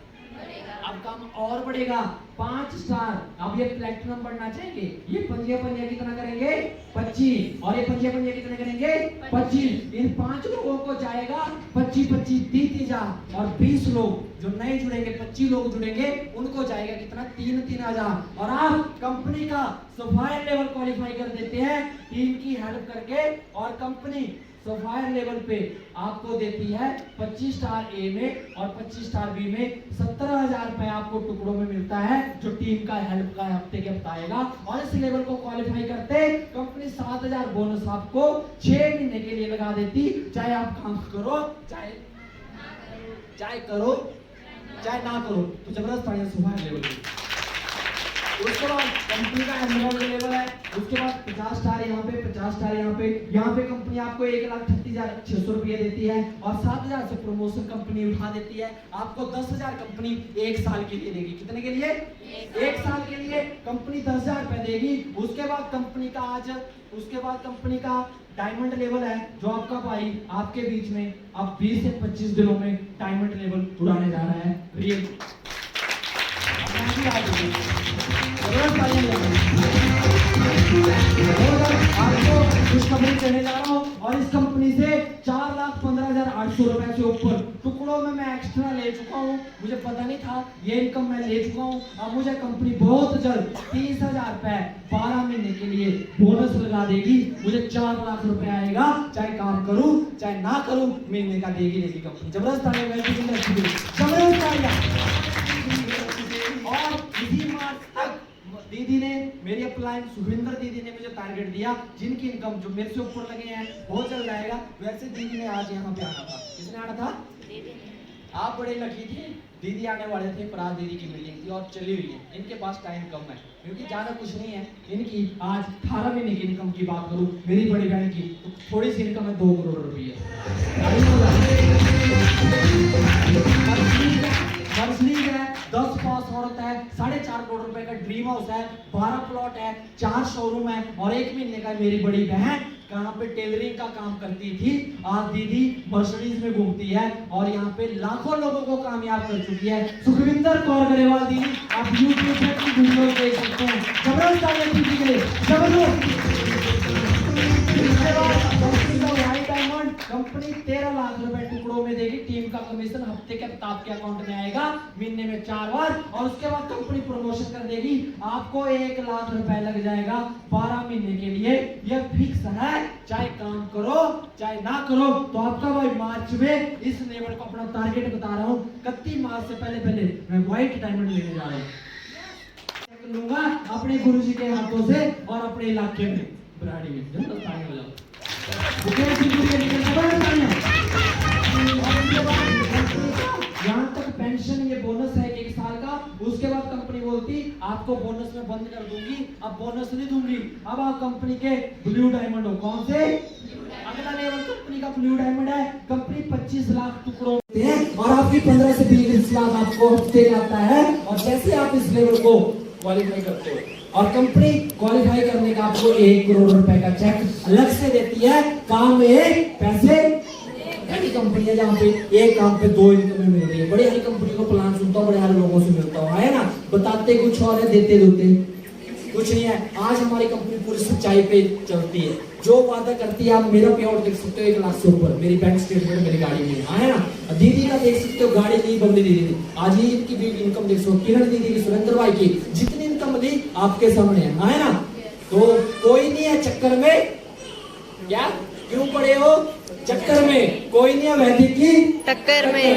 अब काम और बढ़ेगा। 5 स्टार। अब ये प्लैटिनम बढ़ना चाहेंगे, ये पंजे कितना करेंगे? 25। और ये पंजे कितने करेंगे? 25। इन 5 लोगों को जाएगा 25 30,000। और 20 लोग जो नए जुड़ेंगे, 25 लोग जुड़ेंगे, उनको जाएगा कितना? 3,000। और आप कंपनी का सफायर लेवल क्वालिफाई कर देते हैं टीम की हेल्प करके। और कंपनी सफायर लेवल पे आपको देती है 25 स्टार ए में और 25 स्टार बी में 17,000 रुपए आपको टुकड़ों में मिलता है जो टीम का हेल्प का हफ्ते के हफ्ता आएगा। और इस लेवल को क्वालिफाई करते कंपनी 7,000 बोनस आपको 6 महीने के लिए लगा देती। चाहे आप काम करो, चाहे करो, चाहे ना करो। तो जबरदस्त है सफायर लेवल। उसके बाद कंपनी का एमरल्ड लेवल है। उसके बाद 50 स्टार यहाँ पे, 50 स्टार यहाँ पे कंपनी आपको 1,38,600 रुपये देती है। और 7,000 से प्रमोशन कंपनी उठा देती है। आपको 10,000 कंपनी 1 साल के लिए देगी। कितने के लिए? 1 साल के लिए कंपनी 10,000 रुपए देगी। उसके बाद कंपनी का डायमंड लेवल है जो आपका भाई आपके बीच में अब 20 से 25 दिनों में डायमंड लेवल उड़ाने जा रहा है। रियल आपको खुशखबरी कहने जा रहा हूँ। और इस कंपनी से 4,15,800 रुपए से ऊपर टुकड़ों में मैं एक्स्ट्रा ले चुका हूँ। मुझे पता नहीं था ये इनकम मैं ले चुका हूँ। अब मुझे कंपनी बहुत जल्द 30,000 रुपए 12 महीने के लिए बोनस लगा देगी। मुझे 4 लाख रुपए आएगा, चाहे काम करूँ चाहे ना करूँ, महीने का देगी कंपनी। जबरदस्त और इसी मार्च तक दीदी ने, मेरी अपलाइन सुविंदर दीदी ने मुझे टारगेट दिया जिनकी इनकम जो मेरे से ऊपर लगे हैं बहुत जल्द आएगा। वैसे दीदी ने आज यहाँ पे आना था। किसने आना था? आप बड़े लकी थे, दीदी आने वाले थे, पर आज दीदी की मीटिंग थी और चली हुई है। इनके पास टाइम कम है क्योंकि ज़्यादा कुछ नहीं है इनकी। आज 18 महीने की इनकम की बात करूँ मेरी बड़ी बहन की, तो थोड़ी सी इनकम है 2 करोड़ रुपये। मर्सिडीज है, 10 पास औरत है, 4.5 करोड़ रुपए का ड्रीम हाउस है, 12 प्लॉट है, 4 शोरूम है और 1 महीने का मेरी बड़ी बहन कहाँ पे टेलरिंग का काम करती थी, आज दीदी मर्सिडीज में घूमती है और यहाँ पे लाखों लोगों को कामयाब कर चुकी है। सुखविंदर कौर गरेवाल दीदी, आप यूट्यूब पे की वीडियो देख सकते हैं। जबरदस्त तालियां दीदी के लिए, जबरदस्त। कंपनी 13 लाख रुपए टुकड़ों में देगी, टीम का कमीशन हफ्ते के आपके अकाउंट में आएगा, महीने में 4 बार, और उसके बाद कंपनी प्रमोशन कर देगी, आपको 1 लाख रुपए लग जाएगा 12 महीने के लिए। यह फिक्स है, चाहे काम करो चाहे ना करो। तो आपका भाई मार्च में इस लेवल को अपना टारगेट बता रहा हूँ, 31 मार्च से पहले मैं व्हाइट डायमंड लेने जा रहा हूँ, लूंगा अपने गुरुजी के हाथों से और अपने इलाके में बराड़ी में। यहाँ तक पेंशन ये बोनस है 1 साल का, उसके बाद कंपनी बोलती आपको बोनस में बंद कर दूंगी, अब बोनस नहीं दूंगी, अब आप कंपनी के ब्लू डायमंड हो। कौन से? अगला लेवल कंपनी का ब्लू डायमंड है। कंपनी 25 लाख टुकड़ों और आपकी 15 से 20 लाख आपको हफ्ते आता है, और जैसे आप इस लेवल को क्वालिफाई करते हो और कंपनी क्वालिफाई करने का आपको 1 करोड़ रुपए का चेक अलग से देती है। काम एक पैसे ऐसी कंपनी है जहाँ पे एक काम पे 2 इनकमें मिल रही है। बड़ी सारी कंपनी को प्लान सुनता हूँ, बड़े सारे लोगों से मिलता हूँ, है ना, बताते कुछ और है, देते कुछ नहीं है। आज हमारी कंपनी पूरी सच्चाई पे चलती है, जो वादा करती है। आप मेरा पे आउट देख सकते हो 1 लाख से ऊपर, मेरी बैंक स्टेटमेंट मेरी गाड़ी में है ना। दीदी का देख सकते हो, गाड़ी ली बंदी दीदी, आज ही इनकी भी इनकम देख सकते हो, किरण दीदी की, सुरेंद्र भाई की, जितनी इनकम ली आपके सामने है ना। तो कोई नहीं है चक्कर में, क्या क्यों पड़े हो चक्कर में, कोई नहीं है वैदिक की टक्कर में।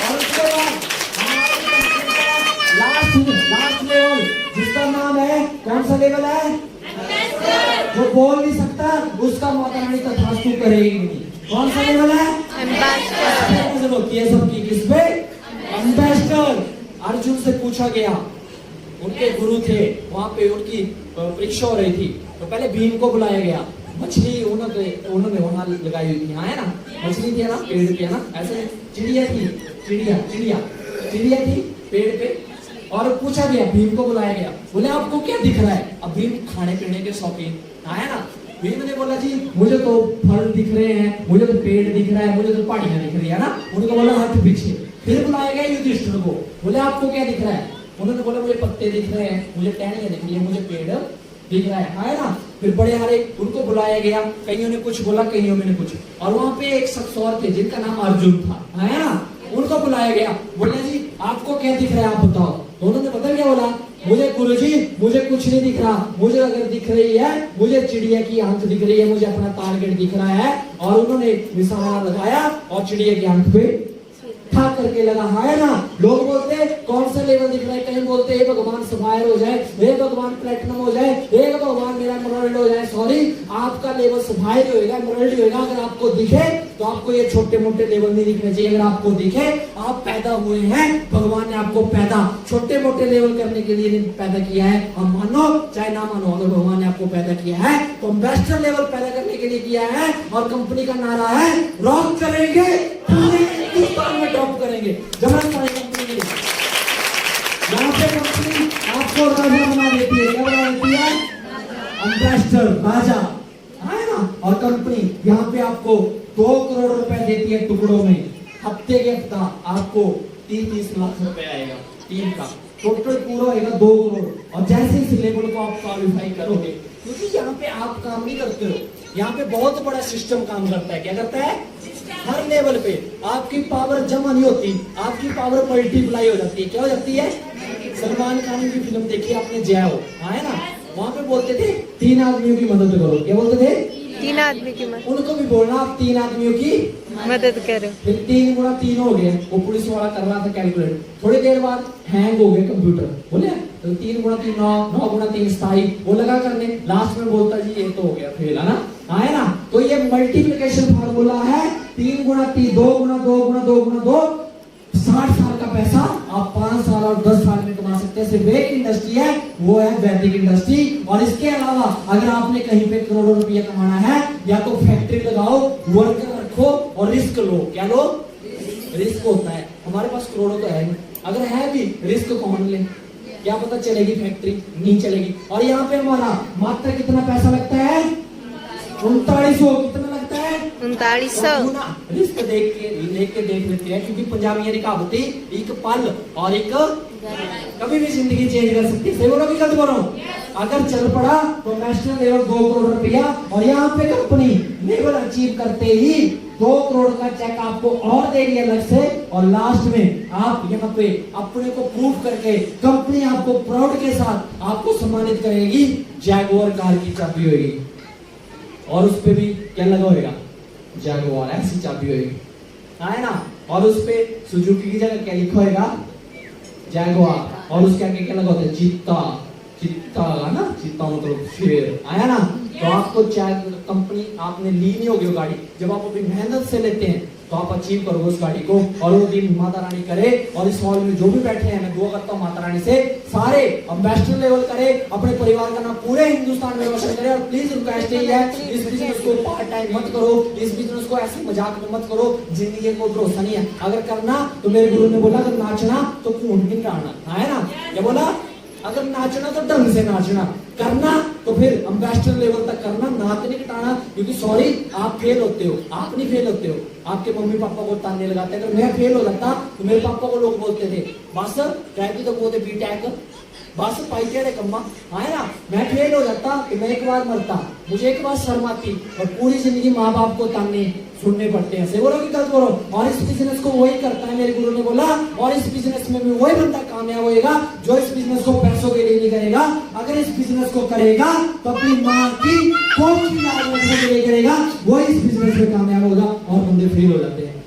और उसके बाद लास्ट लेवल जिसका नाम है, कौन सा लेवल है? जो बोल नहीं सकता उसका माता रानी तथास्तु करेगी नहीं। कौन सा लेवल है? एम्बेसडर होती है सबकी, किस पे? एम्बेसडर। अर्जुन से पूछा गया, उनके गुरु थे, वहां पे उनकी परीक्षा हो रही थी, तो पहले भीम को बुलाया गया। मछली उन्होंने वहां लगाई हुई थी, है ना, मछली थी ना पेड़ पे, है ना, ऐसे चिड़िया थी, चिड़िया थी पेड़ पे, और पूछा गया, भीम को बुलाया गया, बोले आपको क्या दिख रहा है? अब भीम खाने पीने के शौकीन है ना, भीम ने बोला जी मुझे तो फल दिख रहे हैं, मुझे तो पेड़ दिख रहा है, मुझे तो पहाड़ियां दिख रही है ना। उनको बोला हाथ पीछे। फिर बुलाया गया युधिष्ठिर को, बोले आपको क्या दिख रहा है? उन्होंने बोला मुझे पत्ते दिख रहे हैं, मुझे टहनियां दिख रही है, मुझे पेड़ दिख रहा है ना। फिर बड़े हारे उनको बुलाया गया, कईयों ने कुछ बोला, कईयों ने कुछ, और वहां पे एक शख्स और थे जिनका नाम अर्जुन था, है ना, उनको बुलाया गया, बोले जी आपको क्या दिख रहा है आप बताओ। तो उन्होंने पता क्या बोला, मुझे गुरुजी मुझे कुछ नहीं दिख रहा, मुझे अगर दिख रही है मुझे चिड़िया की आंख दिख रही है, मुझे अपना टारगेट दिख रहा है। और उन्होंने निशाना लगाया और चिड़िया की आंख पे ठा करके लगा, है ना। लोग बोलते हैं कौन सा लेवल दिख रहा है, कहीं बोलते हैं भगवान सफायर हो जाए, हे भगवान प्लेटिनम हो जाए, हे भगवान मेरा एमराल्ड हो जाए। सॉरी, आपका लेवल सफायर होएगा, एमराल्ड होएगा। अगर आपको दिखे तो आपको ये छोटे मोटे लेवल नहीं दिखने चाहिए। अगर आपको दिखे आप पैदा हुए हैं, भगवान ने आपको पैदा छोटे मोटे लेवल करने के लिए पैदा किया है। हम मानो चाहे ना मानो, अगर भगवान ने आपको पैदा किया है तो बेस्ट लेवल पैदा करने के लिए किया है। और कंपनी का नारा है रॉक करेंगे, पूरे हिंदुस्तान में ड्रॉप करेंगे। जबरदस्त कंपनी के लिए यहाँ पे कंपनी आपको राजा बना देती है, क्या बना देती है? एम्बेसडर, राजा, है ना। और कंपनी यहाँ पे आपको 2 करोड़ रुपए देती है टुकड़ों में, हफ्ते के हफ्ता आपको 30 लाख रुपए आएगा, टीम का टोटल पूरा होगा 2 करोड़। और जैसे इस लेवल को आप क्वालिफाई करोगे, क्योंकि यहाँ पे आप काम नहीं करते हो, यहाँ पे बहुत बड़ा सिस्टम काम करता है। क्या करता है? हर लेवल पे आपकी पावर जमा नहीं होती, आपकी पावर मल्टीप्लाई हो जाती है। क्या हो जाती है? सलमान खान की फिल्म देखी आपने, जय हो, है ना, वहां पे बोलते थे 3 आदमियों की मदद करो। क्या बोलते थे? 3 आदमी की मदद। उनको भी बोलना आप 3 आदमियों की मदद करो। फिर 3 गुणा 3 हो गया, वो पुलिस वाला कर रहा था कैलकुलेट, थोड़ी देर बाद हैंग हो गए कंप्यूटर, बोले तो 3 गुणा 3 9, 9 गुणा 3 27, वो लगा करने, लास्ट में बोलता जी ये तो हो गया फेल, है ना, है ना। तो ये मल्टीप्लिकेशन फार्मूला है, 3 गुना 3, 2 गुना 2 गुना 2 गुना 2, 60 साल का पैसा आप 5 साल और 10 साल में कमा सकते हैं। सिर्फ एक इंडस्ट्री है, वो है वैदिक इंडस्ट्री। और इसके अलावा अगर आपने कहीं पे करोड़ों रुपया कमाना है, या तो फैक्ट्री लगाओ, वर्कर रखो और रिस्क लो। क्या लो? रिस्क होता है। हमारे पास करोड़ों तो है नहीं, अगर है भी रिस्क कौन ले? क्या पता चलेगी फैक्ट्री? नहीं चलेगी। और यहाँ पे हमारा मात्र कितना पैसा लगता है? 3900। कितना लगता है? 3900। रिस्क देख के देख लेते हैं, क्योंकि पंजाबी की कहावत है, एक पल और एक कभी भी जिंदगी चेंज कर सकती है। सही बोलो कि गलत बोलो? अगर चल पड़ा तो नेशनल लेवल 2 करोड़ रुपया, और यहाँ पे कंपनी लेवल अचीव करते ही 2 करोड़ का चेक आपको और देगी अलग से। और लास्ट में आप यहाँ पे अपने को प्रूव करके कंपनी आपको प्राउड के साथ आपको सम्मानित करेगी। जैगुआर कार की चाबी होगी, और उस पे भी क्या लगा होगा? जैगुआर ऐसी चाबी होगी, है ना। और उस पे सुजुकी की जगह क्या लिखा होगा? जैगुआर। और उसके आगे क्या लगा होता है? चीता। चीता है ना, चीता मतलब शेर, आया ना। तो आपको कंपनी आपने ली नहीं होगी वो गाड़ी, जब आप अपनी मेहनत से लेते हैं तो आप अचीव करोगे उस गाड़ी को। और वो दिन माता रानी करे, और इस हॉल में जो भी बैठे हैं, मैं दुआ करता हूँ माता रानी से सारे एम्बेसडर लेवल करे, अपने परिवार का नाम पूरे हिंदुस्तान में रोशन करे। और प्लीज रिक्वेस्ट यही है, इस बिजनेस को पार्ट टाइम मत करो, इस बिजनेस को ऐसे मजाक में मत करो, जिंदगी को भरोसा नहीं है। अगर करना तो मेरे गुरु ने बोला, अगर नाचना तो खून नहीं काटना, है ना। क्या बोला? अगर नाचना तो ढंग से नाचना, करना तो फिर एम्बेसडर लेवल तक करना, नाच नहीं कटाना। क्योंकि सॉरी, आप फेल होते हो, आप नहीं फेल होते हो, आपके मम्मी पापा को ताने लगाते हैं। अगर मैं फेल हो जाता तो मेरे पापा को लोग बोलते थे, बस कहती तो बोलते बीटेक, बस पाई टेढ़े कम्मा, है ना। मैं फेल हो जाता तो मैं एक बार मरता, मुझे एक बार शर्म आती, और पूरी जिंदगी माँ बाप को ताने सुनने पड़ते हैं। सही बोलो कि गलत बोलो? और इस बिजनेस को वही करता है, मेरे गुरु ने बोला। और इस बिजनेस में भी वही बंदा कामयाब होएगा जो इस बिजनेस को पैसों के लिए नहीं करेगा। अगर इस बिजनेस को करेगा तो अपनी माँ की कोख की लाज के लिए करेगा, वो इस बिजनेस में कामयाब होगा। और बंदे फेल हो जाते हैं।